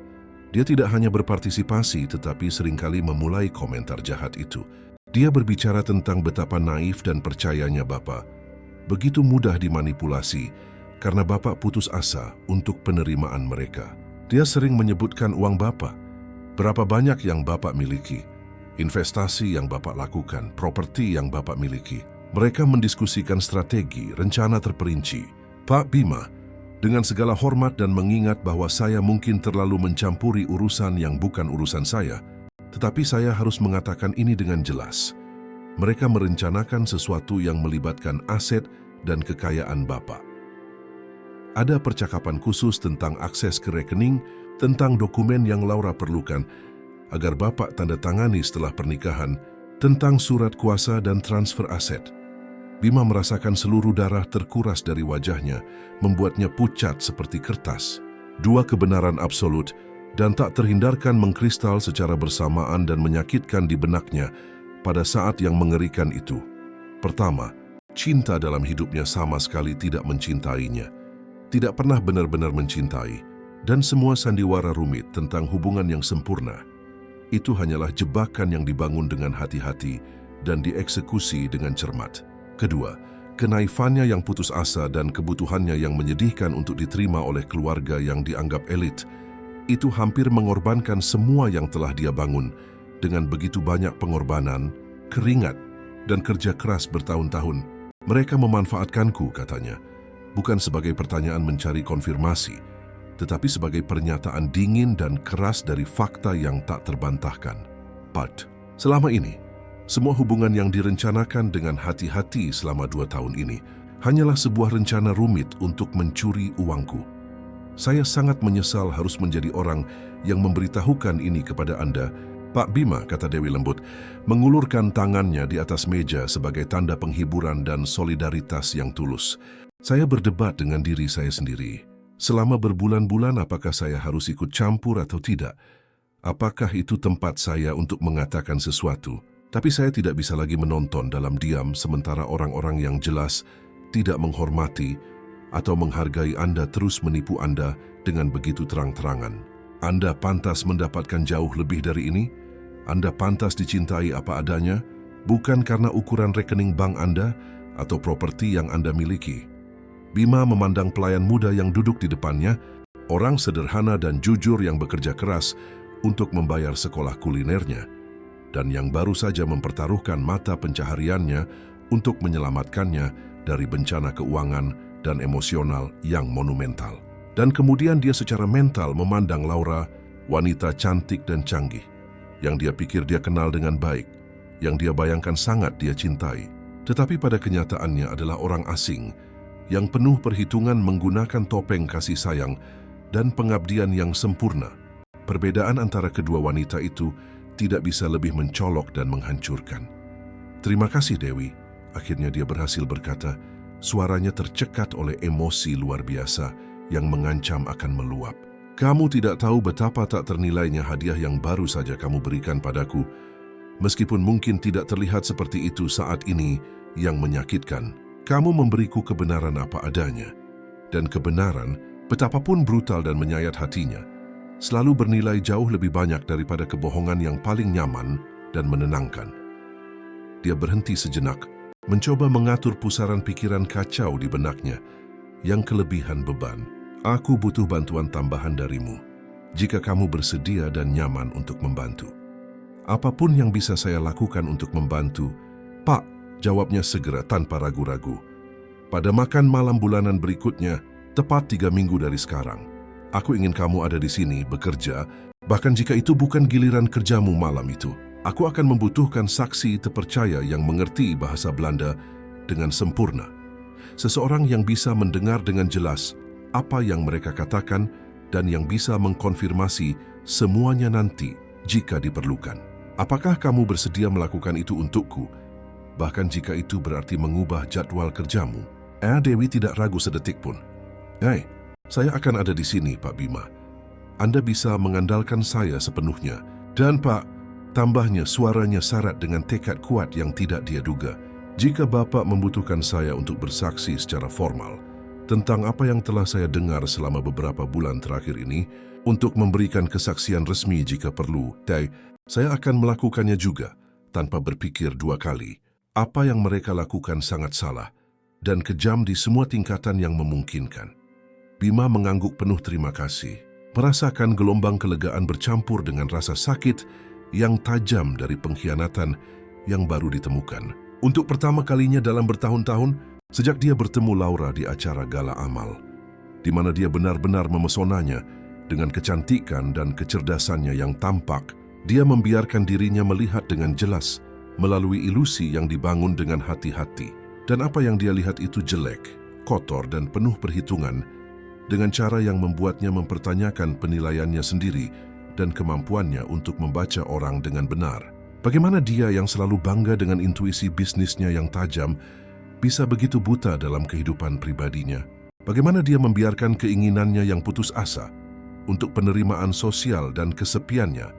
Dia tidak hanya berpartisipasi tetapi seringkali memulai komentar jahat itu. Dia berbicara tentang betapa naif dan percayanya Bapak begitu mudah dimanipulasi karena Bapak putus asa untuk penerimaan mereka. Dia sering menyebutkan uang Bapak, berapa banyak yang Bapak miliki, investasi yang Bapak lakukan, properti yang Bapak miliki. Mereka mendiskusikan strategi, rencana terperinci. Pak Bima, dengan segala hormat dan mengingat bahwa saya mungkin terlalu mencampuri urusan yang bukan urusan saya, tetapi saya harus mengatakan ini dengan jelas. Mereka merencanakan sesuatu yang melibatkan aset dan kekayaan Bapak. Ada percakapan khusus tentang akses ke rekening, tentang dokumen yang Laura perlukan agar Bapak tanda tangani setelah pernikahan, tentang surat kuasa dan transfer aset. Bima merasakan seluruh darah terkuras dari wajahnya, membuatnya pucat seperti kertas. Dua kebenaran absolut dan tak terhindarkan mengkristal secara bersamaan dan menyakitkan di benaknya pada saat yang mengerikan itu. Pertama, cinta dalam hidupnya sama sekali tidak mencintainya. Tidak pernah benar-benar mencintai, dan semua sandiwara rumit tentang hubungan yang sempurna. Itu hanyalah jebakan yang dibangun dengan hati-hati dan dieksekusi dengan cermat. Kedua, kenaifannya yang putus asa dan kebutuhannya yang menyedihkan untuk diterima oleh keluarga yang dianggap elit, itu hampir mengorbankan semua yang telah dia bangun dengan begitu banyak pengorbanan, keringat, dan kerja keras bertahun-tahun. Mereka memanfaatkanku, katanya, bukan sebagai pertanyaan mencari konfirmasi, tetapi sebagai pernyataan dingin dan keras dari fakta yang tak terbantahkan. Pat, selama ini, semua hubungan yang direncanakan dengan hati-hati selama 2 tahun ini hanyalah sebuah rencana rumit untuk mencuri uangku. Saya sangat menyesal harus menjadi orang yang memberitahukan ini kepada Anda, Pak Bima, kata Dewi lembut, mengulurkan tangannya di atas meja sebagai tanda penghiburan dan solidaritas yang tulus. Saya berdebat dengan diri saya sendiri. Selama berbulan-bulan apakah saya harus ikut campur atau tidak? Apakah itu tempat saya untuk mengatakan sesuatu? Tapi saya tidak bisa lagi menonton dalam diam sementara orang-orang yang jelas tidak menghormati atau menghargai Anda terus menipu Anda dengan begitu terang-terangan. Anda pantas mendapatkan jauh lebih dari ini? Anda pantas dicintai apa adanya, bukan karena ukuran rekening bank Anda atau properti yang Anda miliki. Bima memandang pelayan muda yang duduk di depannya, orang sederhana dan jujur yang bekerja keras untuk membayar sekolah kulinernya, dan yang baru saja mempertaruhkan mata pencahariannya untuk menyelamatkannya dari bencana keuangan dan emosional yang monumental. Dan kemudian dia secara mental memandang Laura, wanita cantik dan canggih, yang dia pikir dia kenal dengan baik, yang dia bayangkan sangat dia cintai, tetapi pada kenyataannya adalah orang asing, yang penuh perhitungan menggunakan topeng kasih sayang dan pengabdian yang sempurna. Perbedaan antara kedua wanita itu tidak bisa lebih mencolok dan menghancurkan. Terima kasih Dewi, akhirnya dia berhasil berkata, suaranya tercekat oleh emosi luar biasa yang mengancam akan meluap. Kamu tidak tahu betapa tak ternilainya hadiah yang baru saja kamu berikan padaku, meskipun mungkin tidak terlihat seperti itu saat ini yang menyakitkan. Kamu memberiku kebenaran apa adanya, dan kebenaran, betapapun brutal dan menyayat hatinya, selalu bernilai jauh lebih banyak daripada kebohongan yang paling nyaman dan menenangkan. Dia berhenti sejenak, mencoba mengatur pusaran pikiran kacau di benaknya, yang kelebihan beban. Aku butuh bantuan tambahan darimu, jika kamu bersedia dan nyaman untuk membantu. Apapun yang bisa saya lakukan untuk membantu, Pak, jawabnya segera tanpa ragu-ragu. Pada makan malam bulanan berikutnya, tepat 3 minggu dari sekarang, aku ingin kamu ada di sini bekerja, bahkan jika itu bukan giliran kerjamu malam itu. Aku akan membutuhkan saksi terpercaya yang mengerti bahasa Belanda dengan sempurna. Seseorang yang bisa mendengar dengan jelas apa yang mereka katakan dan yang bisa mengkonfirmasi semuanya nanti jika diperlukan. Apakah kamu bersedia melakukan itu untukku? Bahkan jika itu berarti mengubah jadwal kerjamu. Dewi tidak ragu sedetik pun. Saya akan ada di sini, Pak Bima. Anda bisa mengandalkan saya sepenuhnya. Dan Pak, tambahnya suaranya syarat dengan tekad kuat yang tidak dia duga. Jika Bapak membutuhkan saya untuk bersaksi secara formal tentang apa yang telah saya dengar selama beberapa bulan terakhir ini, untuk memberikan kesaksian resmi jika perlu. Saya akan melakukannya juga tanpa berpikir dua kali. Apa yang mereka lakukan sangat salah dan kejam di semua tingkatan yang memungkinkan. Bima mengangguk penuh terima kasih, merasakan gelombang kelegaan bercampur dengan rasa sakit yang tajam dari pengkhianatan yang baru ditemukan. Untuk pertama kalinya dalam bertahun-tahun, sejak dia bertemu Laura di acara gala amal, di mana dia benar-benar memesonanya dengan kecantikan dan kecerdasannya yang tampak, dia membiarkan dirinya melihat dengan jelas melalui ilusi yang dibangun dengan hati-hati. Dan apa yang dia lihat itu jelek, kotor dan penuh perhitungan, dengan cara yang membuatnya mempertanyakan penilaiannya sendiri dan kemampuannya untuk membaca orang dengan benar. Bagaimana dia yang selalu bangga dengan intuisi bisnisnya yang tajam bisa begitu buta dalam kehidupan pribadinya? Bagaimana dia membiarkan keinginannya yang putus asa untuk penerimaan sosial dan kesepiannya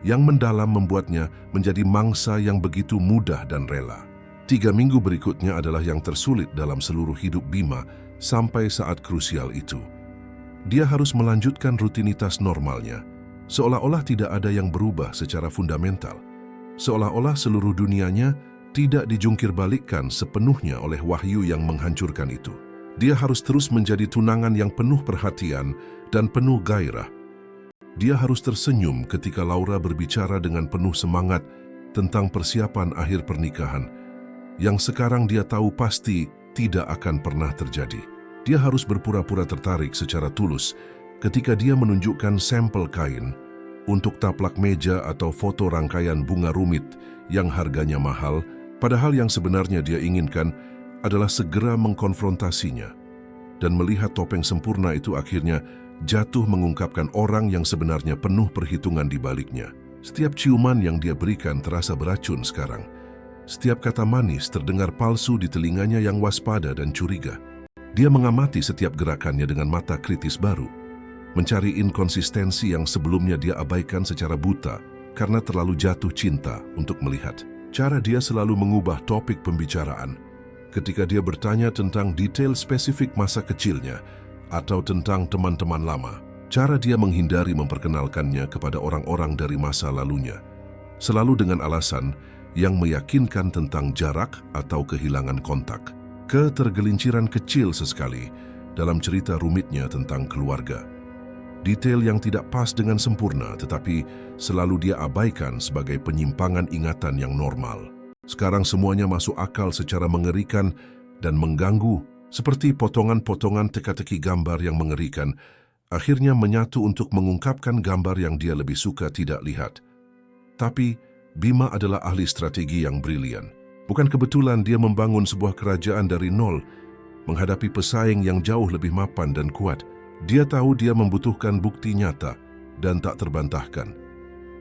yang mendalam membuatnya menjadi mangsa yang begitu mudah dan rela? 3 minggu berikutnya adalah yang tersulit dalam seluruh hidup Bima sampai saat krusial itu. Dia harus melanjutkan rutinitas normalnya, seolah-olah tidak ada yang berubah secara fundamental, seolah-olah seluruh dunianya tidak dijungkirbalikkan sepenuhnya oleh wahyu yang menghancurkan itu. Dia harus terus menjadi tunangan yang penuh perhatian dan penuh gairah. Dia harus tersenyum ketika Laura berbicara dengan penuh semangat tentang persiapan akhir pernikahan, yang sekarang dia tahu pasti tidak akan pernah terjadi. Dia harus berpura-pura tertarik secara tulus ketika dia menunjukkan sampel kain untuk taplak meja atau foto rangkaian bunga rumit yang harganya mahal, padahal yang sebenarnya dia inginkan adalah segera mengkonfrontasinya dan melihat topeng sempurna itu akhirnya jatuh mengungkapkan orang yang sebenarnya penuh perhitungan di baliknya. Setiap ciuman yang dia berikan terasa beracun sekarang. Setiap kata manis terdengar palsu di telinganya yang waspada dan curiga. Dia mengamati setiap gerakannya dengan mata kritis baru, mencari inkonsistensi yang sebelumnya dia abaikan secara buta karena terlalu jatuh cinta untuk melihat. Cara dia selalu mengubah topik pembicaraan ketika dia bertanya tentang detail spesifik masa kecilnya atau tentang teman-teman lama. Cara dia menghindari memperkenalkannya kepada orang-orang dari masa lalunya, selalu dengan alasan yang meyakinkan tentang jarak atau kehilangan kontak. Ketergelinciran kecil sesekali dalam cerita rumitnya tentang keluarga. Detail yang tidak pas dengan sempurna tetapi selalu dia abaikan sebagai penyimpangan ingatan yang normal. Sekarang semuanya masuk akal secara mengerikan dan mengganggu, seperti potongan-potongan teka-teki gambar yang mengerikan, akhirnya menyatu untuk mengungkapkan gambar yang dia lebih suka tidak lihat. Tapi Bima adalah ahli strategi yang brilian. Bukan kebetulan dia membangun sebuah kerajaan dari nol, menghadapi pesaing yang jauh lebih mapan dan kuat. Dia tahu dia membutuhkan bukti nyata dan tak terbantahkan.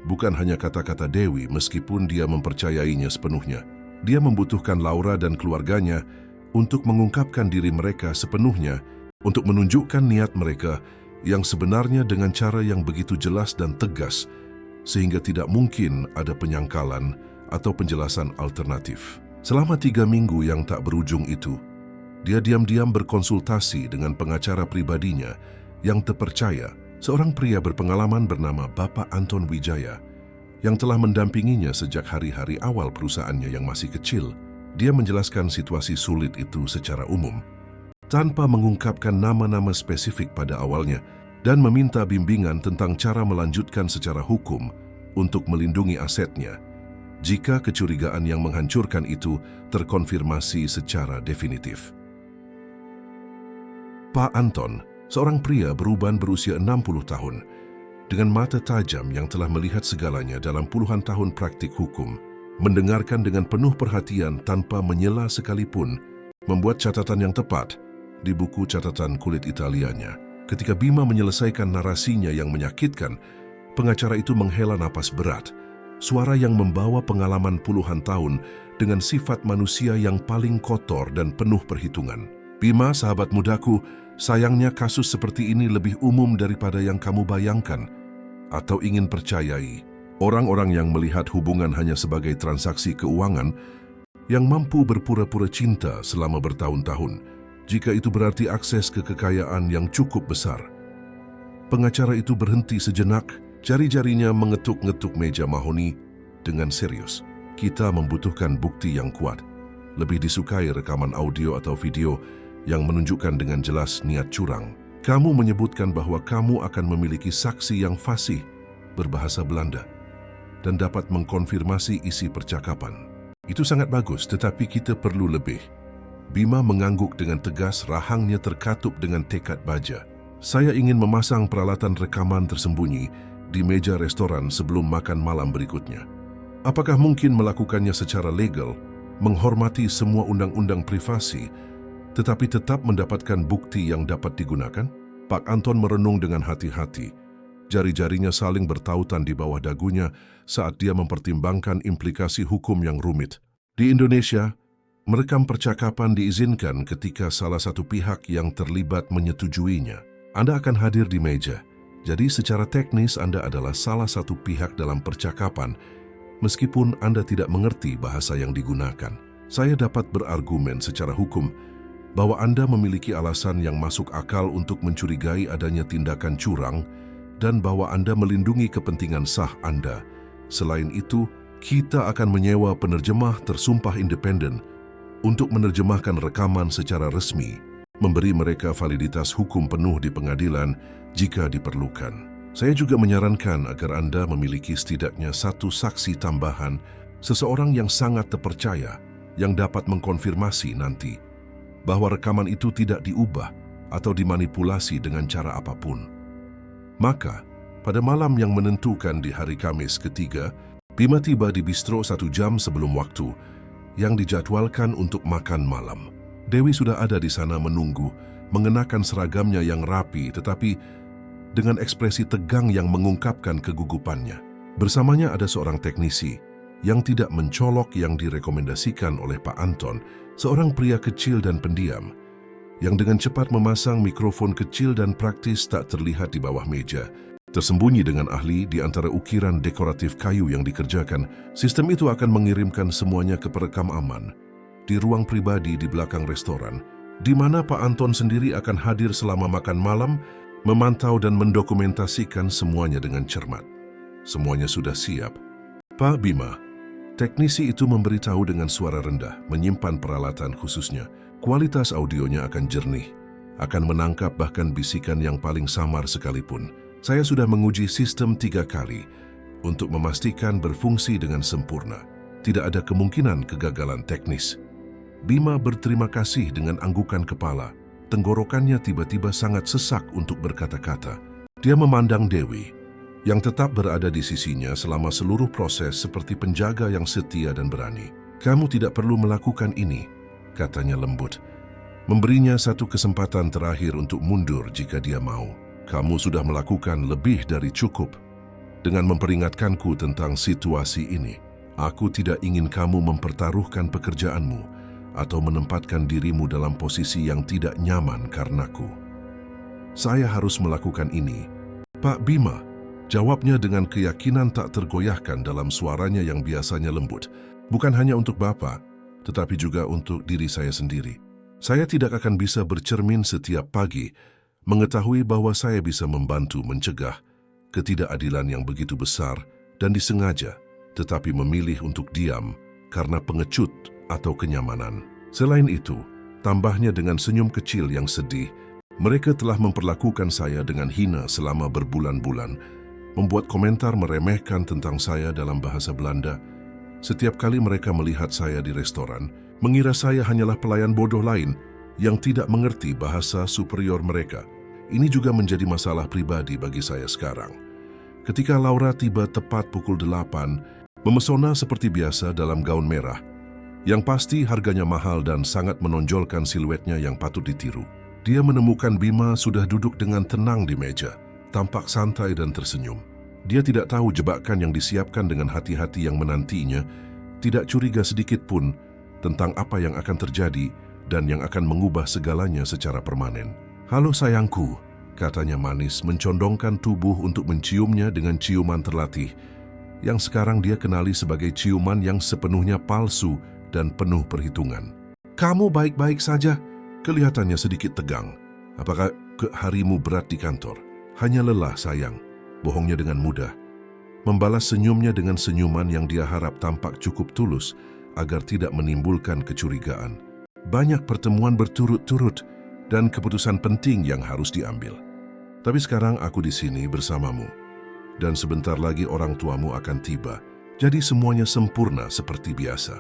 Bukan hanya kata-kata Dewi meskipun dia mempercayainya sepenuhnya. Dia membutuhkan Laura dan keluarganya untuk mengungkapkan diri mereka sepenuhnya, untuk menunjukkan niat mereka yang sebenarnya dengan cara yang begitu jelas dan tegas, sehingga tidak mungkin ada penyangkalan atau penjelasan alternatif. Selama 3 minggu yang tak berujung itu, dia diam-diam berkonsultasi dengan pengacara pribadinya yang terpercaya, seorang pria berpengalaman bernama Bapak Anton Wijaya, yang telah mendampinginya sejak hari-hari awal perusahaannya yang masih kecil. Dia menjelaskan situasi sulit itu secara umum, tanpa mengungkapkan nama-nama spesifik pada awalnya, dan meminta bimbingan tentang cara melanjutkan secara hukum untuk melindungi asetnya jika kecurigaan yang menghancurkan itu terkonfirmasi secara definitif. Pak Anton, seorang pria beruban berusia 60 tahun, dengan mata tajam yang telah melihat segalanya dalam puluhan tahun praktik hukum, mendengarkan dengan penuh perhatian tanpa menyela sekalipun, membuat catatan yang tepat di buku catatan kulit Italianya. Ketika Bima menyelesaikan narasinya yang menyakitkan, pengacara itu menghela napas berat, suara yang membawa pengalaman puluhan tahun dengan sifat manusia yang paling kotor dan penuh perhitungan. Bima, sahabat mudaku, sayangnya kasus seperti ini lebih umum daripada yang kamu bayangkan atau ingin percayai. Orang-orang yang melihat hubungan hanya sebagai transaksi keuangan yang mampu berpura-pura cinta selama bertahun-tahun, jika itu berarti akses ke kekayaan yang cukup besar. Pengacara itu berhenti sejenak, jari-jarinya mengetuk-ngetuk meja mahoni dengan serius. Kita membutuhkan bukti yang kuat. Lebih disukai rekaman audio atau video yang menunjukkan dengan jelas niat curang. Kamu menyebutkan bahwa kamu akan memiliki saksi yang fasih berbahasa Belanda dan dapat mengkonfirmasi isi percakapan. Itu sangat bagus, tetapi kita perlu lebih. Bima mengangguk dengan tegas, rahangnya terkatup dengan tekad baja. Saya ingin memasang peralatan rekaman tersembunyi di meja restoran sebelum makan malam berikutnya. Apakah mungkin melakukannya secara legal, menghormati semua undang-undang privasi, tetapi tetap mendapatkan bukti yang dapat digunakan? Pak Anton merenung dengan hati-hati. Jari-jarinya saling bertautan di bawah dagunya saat dia mempertimbangkan implikasi hukum yang rumit. Di Indonesia, merekam percakapan diizinkan ketika salah satu pihak yang terlibat menyetujuinya. Anda akan hadir di meja, jadi secara teknis Anda adalah salah satu pihak dalam percakapan, meskipun Anda tidak mengerti bahasa yang digunakan. Saya dapat berargumen secara hukum bahwa Anda memiliki alasan yang masuk akal untuk mencurigai adanya tindakan curang dan bahwa Anda melindungi kepentingan sah Anda. Selain itu, kita akan menyewa penerjemah tersumpah independen untuk menerjemahkan rekaman secara resmi, memberi mereka validitas hukum penuh di pengadilan jika diperlukan. Saya juga menyarankan agar Anda memiliki setidaknya satu saksi tambahan, seseorang yang sangat terpercaya, yang dapat mengkonfirmasi nanti bahwa rekaman itu tidak diubah atau dimanipulasi dengan cara apapun. Maka, pada malam yang menentukan di hari Kamis ketiga, Bima tiba di bistro 1 jam sebelum waktu yang dijadwalkan untuk makan malam. Dewi sudah ada di sana menunggu, mengenakan seragamnya yang rapi tetapi dengan ekspresi tegang yang mengungkapkan kegugupannya. Bersamanya ada seorang teknisi yang tidak mencolok yang direkomendasikan oleh Pak Anton, seorang pria kecil dan pendiam, yang dengan cepat memasang mikrofon kecil dan praktis tak terlihat di bawah meja. Tersembunyi dengan ahli di antara ukiran dekoratif kayu yang dikerjakan, sistem itu akan mengirimkan semuanya ke perekam aman di ruang pribadi di belakang restoran, di mana Pak Anton sendiri akan hadir selama makan malam, memantau dan mendokumentasikan semuanya dengan cermat. Semuanya sudah siap. Pak Bima, teknisi itu memberitahu dengan suara rendah, menyimpan peralatan khususnya. Kualitas audionya akan jernih, akan menangkap bahkan bisikan yang paling samar sekalipun. Saya sudah menguji sistem 3 kali untuk memastikan berfungsi dengan sempurna. Tidak ada kemungkinan kegagalan teknis. Bima berterima kasih dengan anggukan kepala. Tenggorokannya tiba-tiba sangat sesak untuk berkata-kata. Dia memandang Dewi, yang tetap berada di sisinya selama seluruh proses seperti penjaga yang setia dan berani. Kamu tidak perlu melakukan ini, katanya lembut. Memberinya satu kesempatan terakhir untuk mundur jika dia mau. Kamu sudah melakukan lebih dari cukup. Dengan memperingatkanku tentang situasi ini, aku tidak ingin kamu mempertaruhkan pekerjaanmu atau menempatkan dirimu dalam posisi yang tidak nyaman karenaku. Saya harus melakukan ini, Pak Bima, jawabnya dengan keyakinan tak tergoyahkan dalam suaranya yang biasanya lembut. Bukan hanya untuk Bapak, tetapi juga untuk diri saya sendiri. Saya tidak akan bisa bercermin setiap pagi mengetahui bahwa saya bisa membantu mencegah ketidakadilan yang begitu besar dan disengaja, tetapi memilih untuk diam karena pengecut atau kenyamanan. Selain itu, tambahnya dengan senyum kecil yang sedih, mereka telah memperlakukan saya dengan hina selama berbulan-bulan, membuat komentar meremehkan tentang saya dalam bahasa Belanda. Setiap kali mereka melihat saya di restoran, mengira saya hanyalah pelayan bodoh lain yang tidak mengerti bahasa superior mereka. Ini juga menjadi masalah pribadi bagi saya sekarang. Ketika Laura tiba tepat pukul 8, memesona seperti biasa dalam gaun merah, yang pasti harganya mahal dan sangat menonjolkan siluetnya yang patut ditiru. Dia menemukan Bima sudah duduk dengan tenang di meja, tampak santai dan tersenyum. Dia tidak tahu jebakan yang disiapkan dengan hati-hati yang menantinya, tidak curiga sedikit pun tentang apa yang akan terjadi dan yang akan mengubah segalanya secara permanen. "Halo sayangku," katanya manis, mencondongkan tubuh untuk menciumnya dengan ciuman terlatih, yang sekarang dia kenali sebagai ciuman yang sepenuhnya palsu dan penuh perhitungan. "Kamu baik-baik saja?" Kelihatannya sedikit tegang. "Apakah harimu berat di kantor?" Hanya lelah, sayang. Bohongnya dengan mudah. Membalas senyumnya dengan senyuman yang dia harap tampak cukup tulus agar tidak menimbulkan kecurigaan. Banyak pertemuan berturut-turut dan keputusan penting yang harus diambil. Tapi sekarang aku di sini bersamamu. Dan sebentar lagi orang tuamu akan tiba. Jadi semuanya sempurna seperti biasa.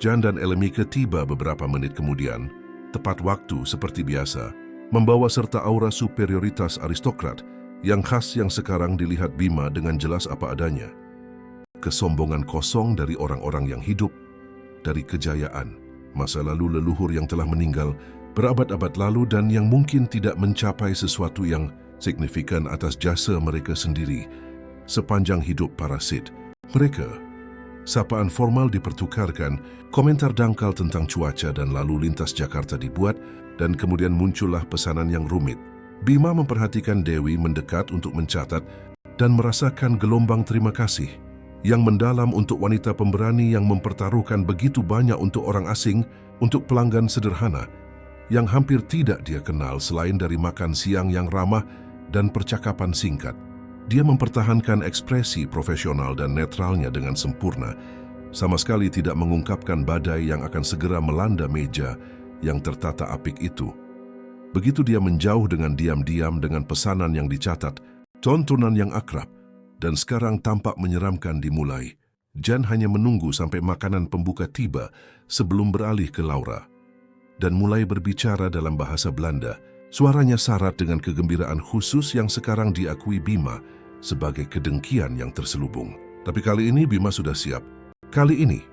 Jan dan Elemike tiba beberapa menit kemudian, tepat waktu seperti biasa, membawa serta aura superioritas aristokrat yang khas yang sekarang dilihat Bima dengan jelas apa adanya. Kesombongan kosong dari orang-orang yang hidup, dari kejayaan, masa lalu leluhur yang telah meninggal berabad-abad lalu dan yang mungkin tidak mencapai sesuatu yang signifikan atas jasa mereka sendiri sepanjang hidup para Sid. Mereka, sapaan formal dipertukarkan, komentar dangkal tentang cuaca dan lalu lintas Jakarta dibuat, dan kemudian muncullah pesanan yang rumit. Bima memperhatikan Dewi mendekat untuk mencatat dan merasakan gelombang terima kasih yang mendalam untuk wanita pemberani yang mempertaruhkan begitu banyak untuk orang asing, untuk pelanggan sederhana yang hampir tidak dia kenal selain dari makan siang yang ramah dan percakapan singkat. Dia mempertahankan ekspresi profesional dan netralnya dengan sempurna, sama sekali tidak mengungkapkan badai yang akan segera melanda meja yang tertata apik itu. Begitu dia menjauh dengan diam-diam dengan pesanan yang dicatat, tontonan yang akrab, dan sekarang tampak menyeramkan dimulai. Jan hanya menunggu sampai makanan pembuka tiba sebelum beralih ke Laura dan mulai berbicara dalam bahasa Belanda. Suaranya syarat dengan kegembiraan khusus yang sekarang diakui Bima sebagai kedengkian yang terselubung. Tapi kali ini Bima sudah siap. Kali ini,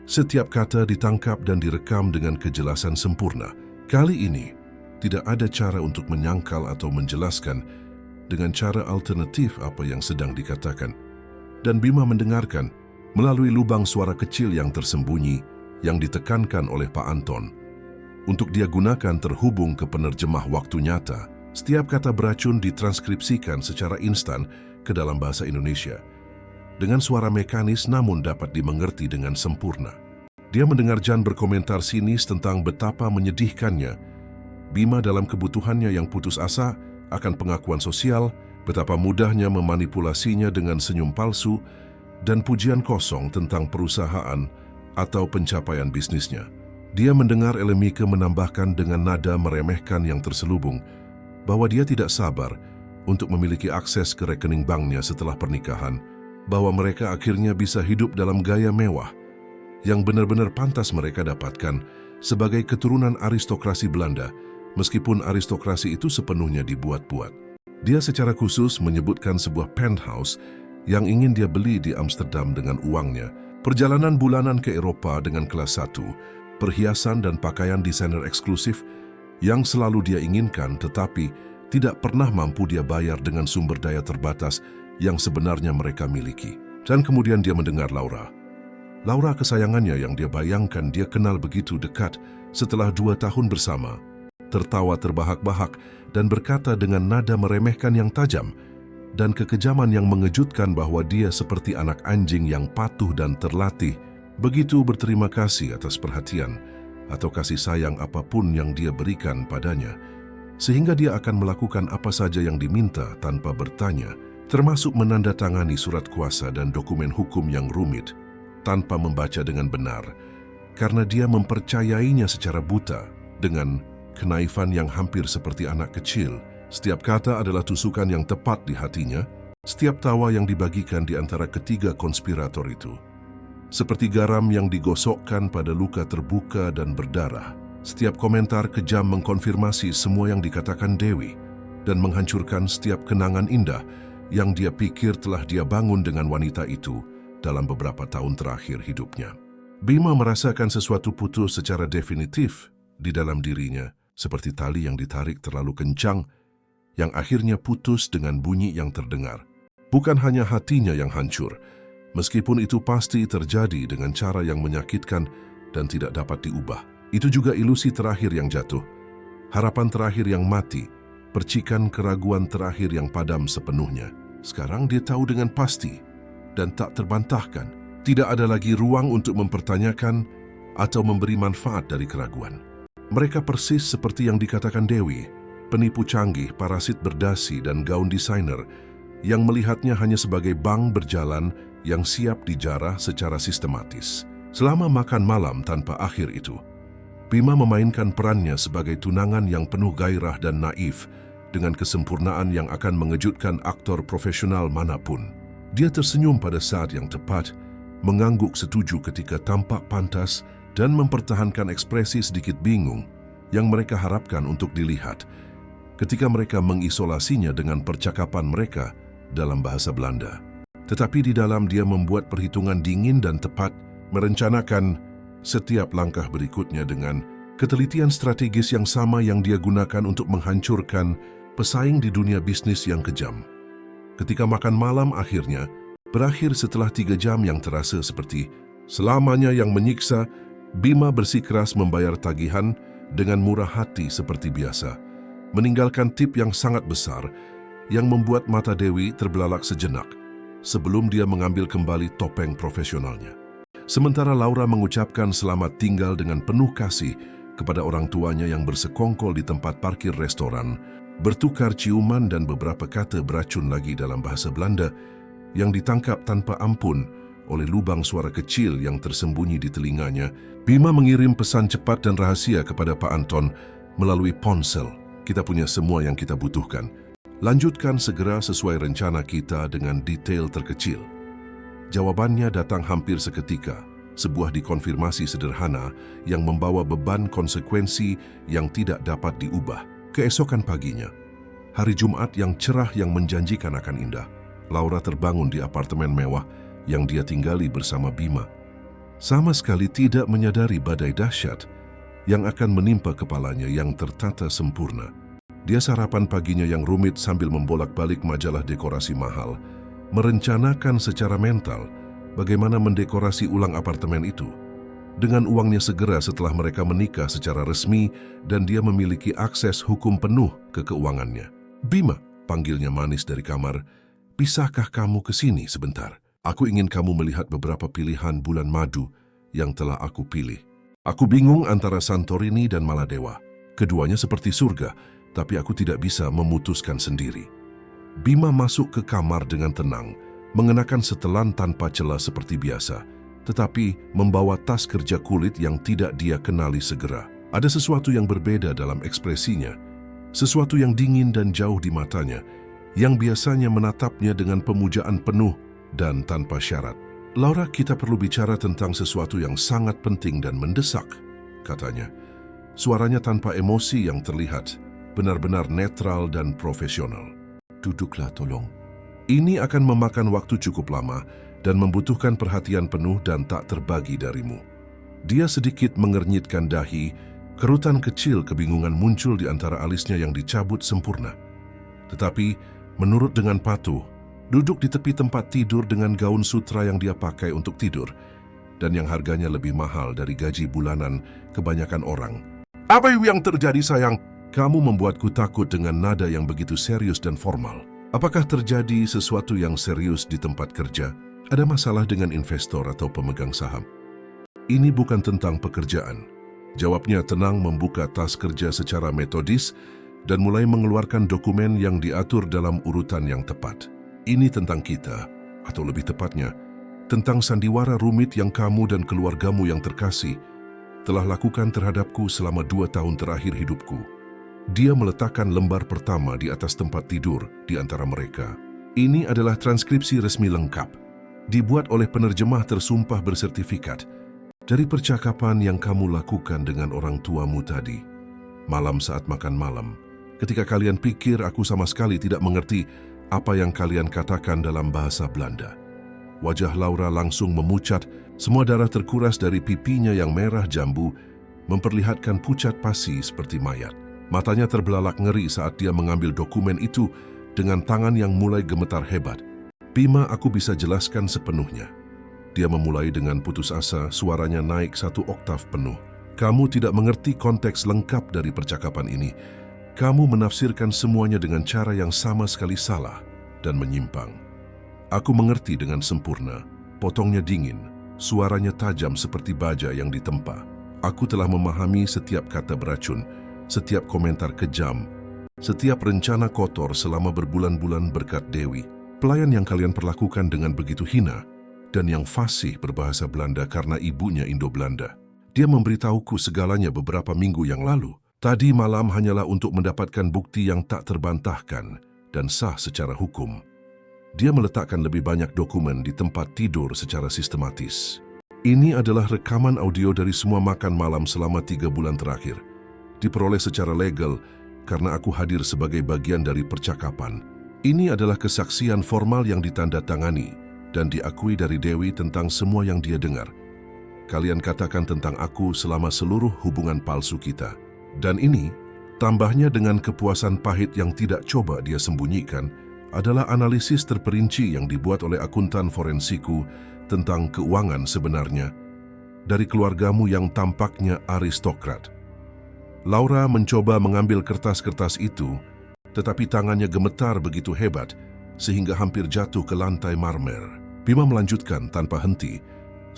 setiap kata ditangkap dan direkam dengan kejelasan sempurna. Kali ini, tidak ada cara untuk menyangkal atau menjelaskan dengan cara alternatif apa yang sedang dikatakan. Dan Bima mendengarkan melalui lubang suara kecil yang tersembunyi yang ditekankan oleh Pak Anton. Untuk dia gunakan terhubung ke penerjemah waktu nyata, setiap kata beracun ditranskripsikan secara instan ke dalam bahasa Indonesia. Dengan suara mekanis namun dapat dimengerti dengan sempurna. Dia mendengar Jan berkomentar sinis tentang betapa menyedihkannya Bima dalam kebutuhannya yang putus asa akan pengakuan sosial, betapa mudahnya memanipulasinya dengan senyum palsu, dan pujian kosong tentang perusahaan atau pencapaian bisnisnya. Dia mendengar Elemike menambahkan dengan nada meremehkan yang terselubung bahwa dia tidak sabar untuk memiliki akses ke rekening banknya setelah pernikahan, bahwa mereka akhirnya bisa hidup dalam gaya mewah yang benar-benar pantas mereka dapatkan sebagai keturunan aristokrasi Belanda, meskipun aristokrasi itu sepenuhnya dibuat-buat. Dia secara khusus menyebutkan sebuah penthouse yang ingin dia beli di Amsterdam dengan uangnya, perjalanan bulanan ke Eropa dengan kelas 1, perhiasan dan pakaian desainer eksklusif yang selalu dia inginkan tetapi tidak pernah mampu dia bayar dengan sumber daya terbatas yang sebenarnya mereka miliki. Dan kemudian dia mendengar Laura. Laura kesayangannya yang dia bayangkan dia kenal begitu dekat setelah 2 tahun bersama, tertawa terbahak-bahak dan berkata dengan nada meremehkan yang tajam dan kekejaman yang mengejutkan bahwa dia seperti anak anjing yang patuh dan terlatih, begitu berterima kasih atas perhatian atau kasih sayang apapun yang dia berikan padanya, sehingga dia akan melakukan apa saja yang diminta tanpa bertanya, termasuk menandatangani surat kuasa dan dokumen hukum yang rumit tanpa membaca dengan benar, karena dia mempercayainya secara buta dengan kenaifan yang hampir seperti anak kecil. Setiap kata adalah tusukan yang tepat di hatinya, setiap tawa yang dibagikan di antara ketiga konspirator itu. Seperti garam yang digosokkan pada luka terbuka dan berdarah, setiap komentar kejam mengkonfirmasi semua yang dikatakan Dewi dan menghancurkan setiap kenangan indah yang dia pikir telah dia bangun dengan wanita itu dalam beberapa tahun terakhir hidupnya. Bima merasakan sesuatu putus secara definitif di dalam dirinya, seperti tali yang ditarik terlalu kencang, yang akhirnya putus dengan bunyi yang terdengar. Bukan hanya hatinya yang hancur, meskipun itu pasti terjadi dengan cara yang menyakitkan dan tidak dapat diubah. Itu juga ilusi terakhir yang jatuh, harapan terakhir yang mati, percikan keraguan terakhir yang padam sepenuhnya. Sekarang dia tahu dengan pasti dan tak terbantahkan. Tidak ada lagi ruang untuk mempertanyakan atau memberi manfaat dari keraguan. Mereka persis seperti yang dikatakan Dewi, penipu canggih, parasit berdasi, dan gaun desainer yang melihatnya hanya sebagai bank berjalan yang siap dijarah secara sistematis. Selama makan malam tanpa akhir itu, Bima memainkan perannya sebagai tunangan yang penuh gairah dan naif dengan kesempurnaan yang akan mengejutkan aktor profesional manapun. Dia tersenyum pada saat yang tepat, mengangguk setuju ketika tampak pantas, dan mempertahankan ekspresi sedikit bingung yang mereka harapkan untuk dilihat ketika mereka mengisolasinya dengan percakapan mereka dalam bahasa Belanda. Tetapi di dalam dia membuat perhitungan dingin dan tepat, merencanakan setiap langkah berikutnya dengan ketelitian strategis yang sama yang dia gunakan untuk menghancurkan pesaing di dunia bisnis yang kejam. Ketika makan malam akhirnya berakhir setelah 3 jam yang terasa seperti selamanya yang menyiksa, Bima bersikeras membayar tagihan dengan murah hati seperti biasa, meninggalkan tip yang sangat besar yang membuat mata Dewi terbelalak sejenak sebelum dia mengambil kembali topeng profesionalnya. Sementara Laura mengucapkan selamat tinggal dengan penuh kasih kepada orang tuanya yang bersekongkol di tempat parkir restoran, bertukar ciuman dan beberapa kata beracun lagi dalam bahasa Belanda yang ditangkap tanpa ampun oleh lubang suara kecil yang tersembunyi di telinganya. Bima mengirim pesan cepat dan rahasia kepada Pak Anton melalui ponsel. Kita punya semua yang kita butuhkan. Lanjutkan segera sesuai rencana kita dengan detail terkecil. Jawabannya datang hampir seketika, sebuah dikonfirmasi sederhana yang membawa beban konsekuensi yang tidak dapat diubah. Keesokan paginya, hari Jumat yang cerah yang menjanjikan akan indah, Laura terbangun di apartemen mewah yang dia tinggali bersama Bima. Sama sekali tidak menyadari badai dahsyat yang akan menimpa kepalanya yang tertata sempurna. Dia sarapan paginya yang rumit sambil membolak-balik majalah dekorasi mahal, merencanakan secara mental bagaimana mendekorasi ulang apartemen itu. Dengan uangnya segera setelah mereka menikah secara resmi dan dia memiliki akses hukum penuh ke keuangannya. Bima, panggilnya manis dari kamar, bisakah kamu ke sini sebentar? Aku ingin kamu melihat beberapa pilihan bulan madu yang telah aku pilih. Aku bingung antara Santorini dan Maladewa. Keduanya seperti surga, tapi aku tidak bisa memutuskan sendiri. Bima masuk ke kamar dengan tenang, mengenakan setelan tanpa celah seperti biasa, tetapi membawa tas kerja kulit yang tidak dia kenali segera. Ada sesuatu yang berbeda dalam ekspresinya, sesuatu yang dingin dan jauh di matanya, yang biasanya menatapnya dengan pemujaan penuh dan tanpa syarat. Laura, kita perlu bicara tentang sesuatu yang sangat penting dan mendesak, katanya. Suaranya tanpa emosi yang terlihat, benar-benar netral dan profesional. Duduklah tolong. Ini akan memakan waktu cukup lama dan membutuhkan perhatian penuh dan tak terbagi darimu. Dia sedikit mengernyitkan dahi, kerutan kecil kebingungan muncul di antara alisnya yang dicabut sempurna. Tetapi, menurut dengan patuh, duduk di tepi tempat tidur dengan gaun sutra yang dia pakai untuk tidur, dan yang harganya lebih mahal dari gaji bulanan kebanyakan orang. Apa yang terjadi, sayang? Kamu membuatku takut dengan nada yang begitu serius dan formal. Apakah terjadi sesuatu yang serius di tempat kerja? Ada masalah dengan investor atau pemegang saham? Ini bukan tentang pekerjaan. Jawabnya tenang, membuka tas kerja secara metodis dan mulai mengeluarkan dokumen yang diatur dalam urutan yang tepat. Ini tentang kita, atau lebih tepatnya, tentang sandiwara rumit yang kamu dan keluargamu yang terkasih telah lakukan terhadapku selama 2 tahun terakhir hidupku. Dia meletakkan lembar pertama di atas tempat tidur di antara mereka. Ini adalah transkripsi resmi lengkap, dibuat oleh penerjemah tersumpah bersertifikat dari percakapan yang kamu lakukan dengan orang tuamu tadi, malam saat makan malam, ketika kalian pikir aku sama sekali tidak mengerti apa yang kalian katakan dalam bahasa Belanda. Wajah Laura langsung memucat, semua darah terkuras dari pipinya yang merah jambu, memperlihatkan pucat pasi seperti mayat. Matanya terbelalak ngeri saat dia mengambil dokumen itu dengan tangan yang mulai gemetar hebat. Bima, aku bisa jelaskan sepenuhnya. Dia memulai dengan putus asa, suaranya naik 1 oktav penuh. Kamu tidak mengerti konteks lengkap dari percakapan ini. Kamu menafsirkan semuanya dengan cara yang sama sekali salah dan menyimpang. Aku mengerti dengan sempurna. Potongnya dingin, suaranya tajam seperti baja yang ditempa. Aku telah memahami setiap kata beracun, setiap komentar kejam, Setiap rencana kotor selama berbulan-bulan berkat Dewi. Pelayan yang kalian perlakukan dengan begitu hina dan yang fasih berbahasa Belanda karena ibunya Indo-Belanda. Dia memberitahuku segalanya beberapa minggu yang lalu. Tadi malam hanyalah untuk mendapatkan bukti yang tak terbantahkan dan sah secara hukum. Dia meletakkan lebih banyak dokumen di tempat tidur secara sistematis. Ini adalah rekaman audio dari semua makan malam selama 3 bulan terakhir. Diperoleh secara legal karena aku hadir sebagai bagian dari percakapan. Ini adalah kesaksian formal yang ditandatangani dan diakui dari Dewi tentang semua yang dia dengar. Kalian katakan tentang aku selama seluruh hubungan palsu kita. Dan ini, tambahnya dengan kepuasan pahit yang tidak coba dia sembunyikan, adalah analisis terperinci yang dibuat oleh akuntan forensiku tentang keuangan sebenarnya dari keluargamu yang tampaknya aristokrat. Laura mencoba mengambil kertas-kertas itu, tetapi tangannya gemetar begitu hebat sehingga hampir jatuh ke lantai marmer. Bima melanjutkan tanpa henti,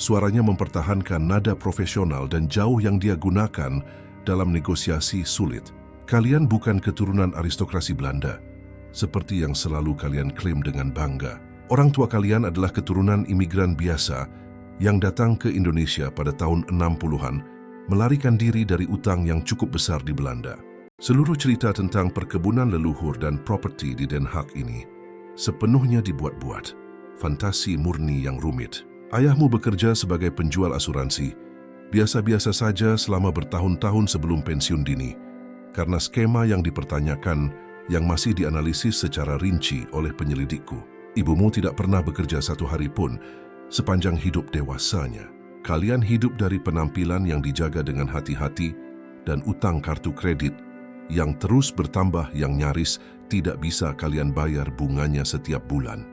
suaranya mempertahankan nada profesional dan jauh yang dia gunakan dalam negosiasi sulit. Kalian bukan keturunan aristokrasi Belanda, seperti yang selalu kalian klaim dengan bangga. Orang tua kalian adalah keturunan imigran biasa yang datang ke Indonesia pada tahun 60-an, melarikan diri dari utang yang cukup besar di Belanda. Seluruh cerita tentang perkebunan leluhur dan properti di Den Haag ini sepenuhnya dibuat-buat, fantasi murni yang rumit. Ayahmu bekerja sebagai penjual asuransi, biasa-biasa saja selama bertahun-tahun sebelum pensiun dini, karena skema yang dipertanyakan yang masih dianalisis secara rinci oleh penyelidikku. Ibumu tidak pernah bekerja 1 hari pun sepanjang hidup dewasanya. Kalian hidup dari penampilan yang dijaga dengan hati-hati dan utang kartu kredit yang terus bertambah yang nyaris tidak bisa kalian bayar bunganya setiap bulan.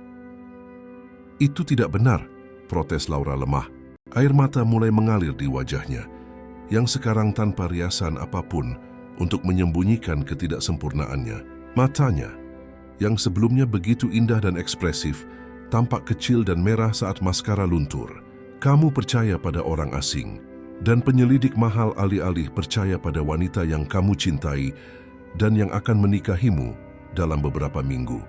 Itu tidak benar, protes Laura lemah. Air mata mulai mengalir di wajahnya, yang sekarang tanpa riasan apapun untuk menyembunyikan ketidaksempurnaannya. Matanya, yang sebelumnya begitu indah dan ekspresif, tampak kecil dan merah saat maskara luntur. Kamu percaya pada orang asing, dan penyelidik mahal alih-alih percaya pada wanita yang kamu cintai dan yang akan menikahimu dalam beberapa minggu.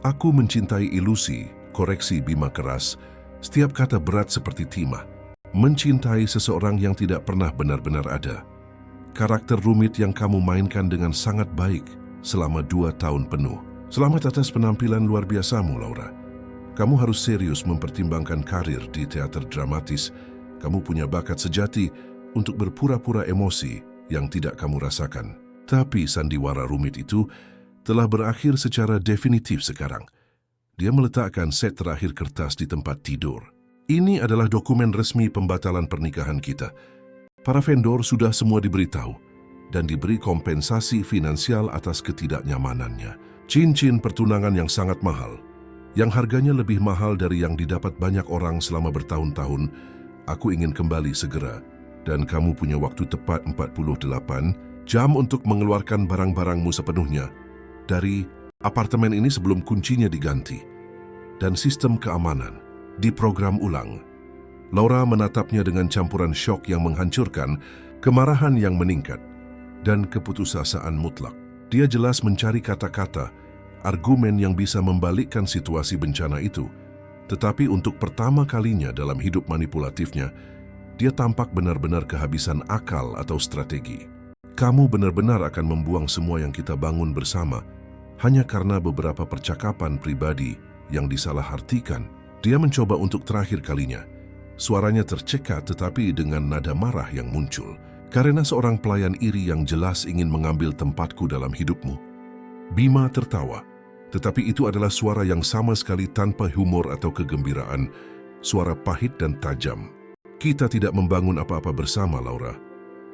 Aku mencintai ilusi, koreksi Bima keras, setiap kata berat seperti timah. Mencintai seseorang yang tidak pernah benar-benar ada. Karakter rumit yang kamu mainkan dengan sangat baik selama 2 tahun penuh. Selamat atas penampilan luar biasamu, Laura. Kamu harus serius mempertimbangkan karir di teater dramatis. Kamu punya bakat sejati untuk berpura-pura emosi yang tidak kamu rasakan. Tapi sandiwara rumit itu telah berakhir secara definitif sekarang. Dia meletakkan set terakhir kertas di tempat tidur. Ini adalah dokumen resmi pembatalan pernikahan kita. Para vendor sudah semua diberitahu dan diberi kompensasi finansial atas ketidaknyamanannya. Cincin pertunangan yang sangat mahal, yang harganya lebih mahal dari yang didapat banyak orang selama bertahun-tahun. Aku ingin kembali segera, dan kamu punya waktu tepat 48 jam untuk mengeluarkan barang-barangmu sepenuhnya dari apartemen ini sebelum kuncinya diganti. Dan sistem keamanan diprogram ulang. Laura menatapnya dengan campuran syok yang menghancurkan, kemarahan yang meningkat, dan keputusasaan mutlak. Dia jelas mencari kata-kata, argumen yang bisa membalikkan situasi bencana itu. Tetapi untuk pertama kalinya dalam hidup manipulatifnya, dia tampak benar-benar kehabisan akal atau strategi. Kamu benar-benar akan membuang semua yang kita bangun bersama hanya karena beberapa percakapan pribadi yang disalahartikan. Dia mencoba untuk terakhir kalinya. Suaranya tercekat tetapi dengan nada marah yang muncul. Karena seorang pelayan iri yang jelas ingin mengambil tempatku dalam hidupmu. Bima tertawa, tetapi itu adalah suara yang sama sekali tanpa humor atau kegembiraan, suara pahit dan tajam. Kita tidak membangun apa-apa bersama, Laura.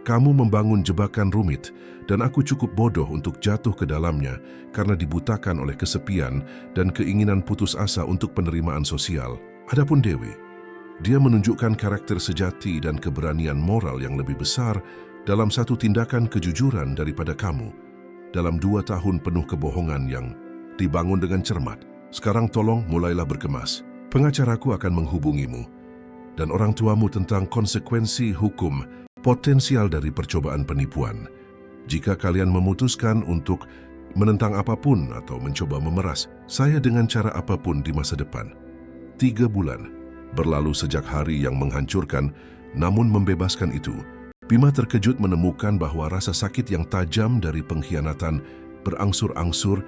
Kamu membangun jebakan rumit, dan aku cukup bodoh untuk jatuh ke dalamnya karena dibutakan oleh kesepian dan keinginan putus asa untuk penerimaan sosial. Adapun Dewi, dia menunjukkan karakter sejati dan keberanian moral yang lebih besar dalam satu tindakan kejujuran daripada kamu dalam 2 tahun penuh kebohongan yang dibangun dengan cermat. Sekarang tolong mulailah berkemas. Pengacaraku akan menghubungimu dan orang tuamu tentang konsekuensi hukum potensial dari percobaan penipuan. Jika kalian memutuskan untuk menentang apapun atau mencoba memeras saya dengan cara apapun di masa depan. 3 bulan berlalu sejak hari yang menghancurkan, namun membebaskan itu. Bima terkejut menemukan bahwa rasa sakit yang tajam dari pengkhianatan berangsur-angsur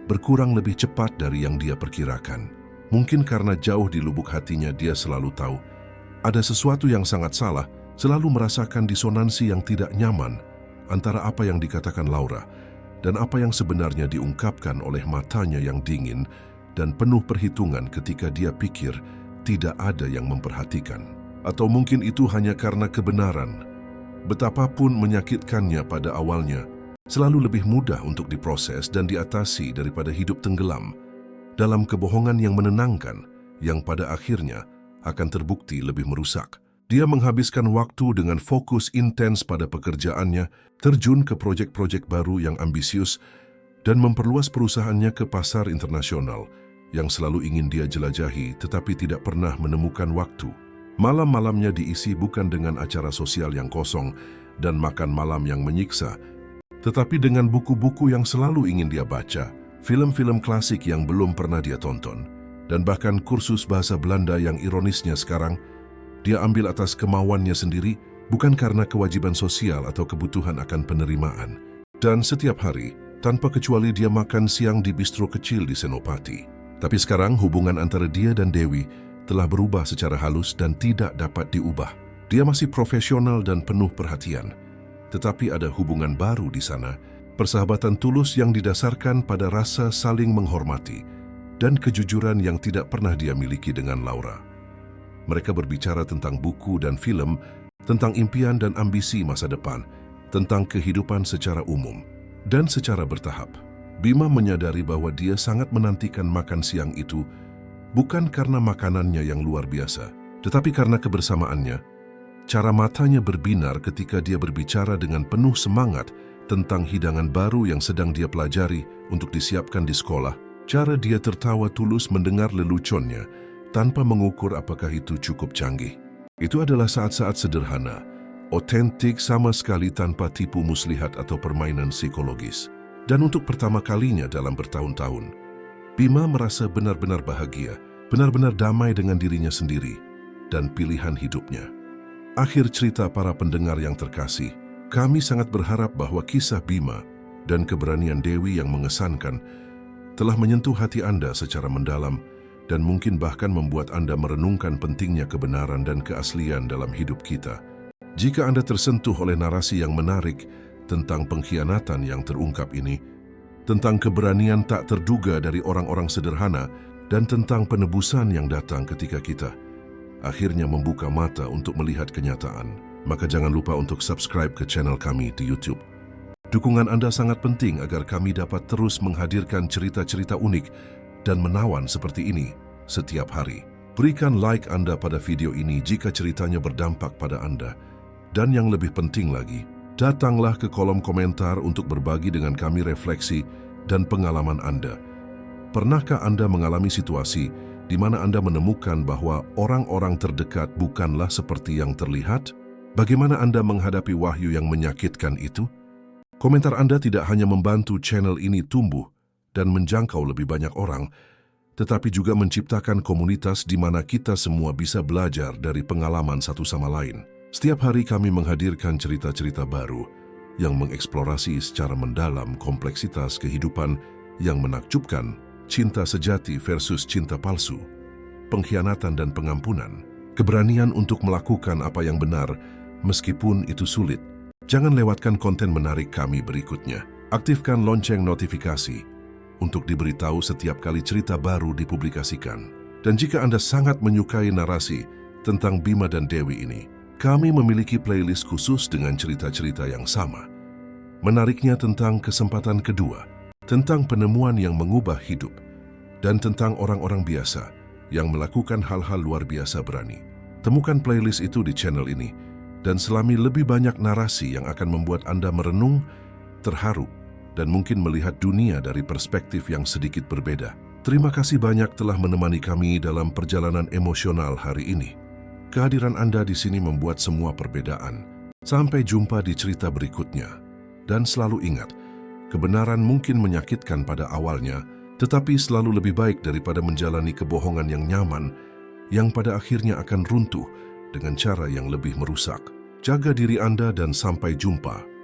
berkurang lebih cepat dari yang dia perkirakan. Mungkin karena jauh di lubuk hatinya dia selalu tahu ada sesuatu yang sangat salah, selalu merasakan disonansi yang tidak nyaman antara apa yang dikatakan Laura dan apa yang sebenarnya diungkapkan oleh matanya yang dingin dan penuh perhitungan ketika dia pikir tidak ada yang memperhatikan. Atau mungkin itu hanya karena kebenaran. Betapapun menyakitkannya pada awalnya, selalu lebih mudah untuk diproses dan diatasi daripada hidup tenggelam dalam kebohongan yang menenangkan, yang pada akhirnya akan terbukti lebih merusak. Dia menghabiskan waktu dengan fokus intens pada pekerjaannya, terjun ke proyek-proyek baru yang ambisius, dan memperluas perusahaannya ke pasar internasional yang selalu ingin dia jelajahi tetapi tidak pernah menemukan waktu. Malam-malamnya diisi bukan dengan acara sosial yang kosong dan makan malam yang menyiksa, tetapi dengan buku-buku yang selalu ingin dia baca, film-film klasik yang belum pernah dia tonton, dan bahkan kursus bahasa Belanda yang ironisnya sekarang dia ambil atas kemauannya sendiri, bukan karena kewajiban sosial atau kebutuhan akan penerimaan. Dan setiap hari, tanpa kecuali dia makan siang di bistro kecil di Senopati. Tapi sekarang hubungan antara dia dan Dewi telah berubah secara halus dan tidak dapat diubah. Dia masih profesional dan penuh perhatian. Tetapi ada hubungan baru di sana, persahabatan tulus yang didasarkan pada rasa saling menghormati dan kejujuran yang tidak pernah dia miliki dengan Laura. Mereka berbicara tentang buku dan film, tentang impian dan ambisi masa depan, tentang kehidupan secara umum, dan secara bertahap. Bima menyadari bahwa dia sangat menantikan makan siang itu, bukan karena makanannya yang luar biasa, tetapi karena kebersamaannya. Cara matanya berbinar ketika dia berbicara dengan penuh semangat tentang hidangan baru yang sedang dia pelajari untuk disiapkan di sekolah. Cara dia tertawa tulus mendengar leluconnya, tanpa mengukur apakah itu cukup canggih. Itu adalah saat-saat sederhana, otentik sama sekali tanpa tipu muslihat atau permainan psikologis. Dan untuk pertama kalinya dalam bertahun-tahun, Bima merasa benar-benar bahagia, benar-benar damai dengan dirinya sendiri dan pilihan hidupnya. Akhir cerita para pendengar yang terkasih, kami sangat berharap bahwa kisah Bima dan keberanian Dewi yang mengesankan telah menyentuh hati Anda secara mendalam dan mungkin bahkan membuat Anda merenungkan pentingnya kebenaran dan keaslian dalam hidup kita. Jika Anda tersentuh oleh narasi yang menarik tentang pengkhianatan yang terungkap ini, tentang keberanian tak terduga dari orang-orang sederhana, dan tentang penebusan yang datang ketika kita akhirnya membuka mata untuk melihat kenyataan, maka jangan lupa untuk subscribe ke channel kami di YouTube. Dukungan Anda sangat penting agar kami dapat terus menghadirkan cerita-cerita unik dan menawan seperti ini setiap hari. Berikan like Anda pada video ini jika ceritanya berdampak pada Anda. Dan yang lebih penting lagi, datanglah ke kolom komentar untuk berbagi dengan kami refleksi dan pengalaman Anda. Pernahkah Anda mengalami situasi di mana Anda menemukan bahwa orang-orang terdekat bukanlah seperti yang terlihat? Bagaimana Anda menghadapi wahyu yang menyakitkan itu? Komentar Anda tidak hanya membantu channel ini tumbuh dan menjangkau lebih banyak orang, tetapi juga menciptakan komunitas di mana kita semua bisa belajar dari pengalaman satu sama lain. Setiap hari kami menghadirkan cerita-cerita baru yang mengeksplorasi secara mendalam kompleksitas kehidupan yang menakjubkan, cinta sejati versus cinta palsu, pengkhianatan dan pengampunan, keberanian untuk melakukan apa yang benar meskipun itu sulit. Jangan lewatkan konten menarik kami berikutnya. Aktifkan lonceng notifikasi untuk diberitahu setiap kali cerita baru dipublikasikan. Dan jika Anda sangat menyukai narasi tentang Bima dan Dewi ini, kami memiliki playlist khusus dengan cerita-cerita yang sama. Menariknya tentang kesempatan kedua, tentang penemuan yang mengubah hidup, dan tentang orang-orang biasa yang melakukan hal-hal luar biasa berani. Temukan playlist itu di channel ini, dan selami lebih banyak narasi yang akan membuat Anda merenung, terharu, dan mungkin melihat dunia dari perspektif yang sedikit berbeda. Terima kasih banyak telah menemani kami dalam perjalanan emosional hari ini. Kehadiran Anda di sini membuat semua perbedaan. Sampai jumpa di cerita berikutnya. Dan selalu ingat, kebenaran mungkin menyakitkan pada awalnya, tetapi selalu lebih baik daripada menjalani kebohongan yang nyaman, yang pada akhirnya akan runtuh dengan cara yang lebih merusak. Jaga diri Anda dan sampai jumpa.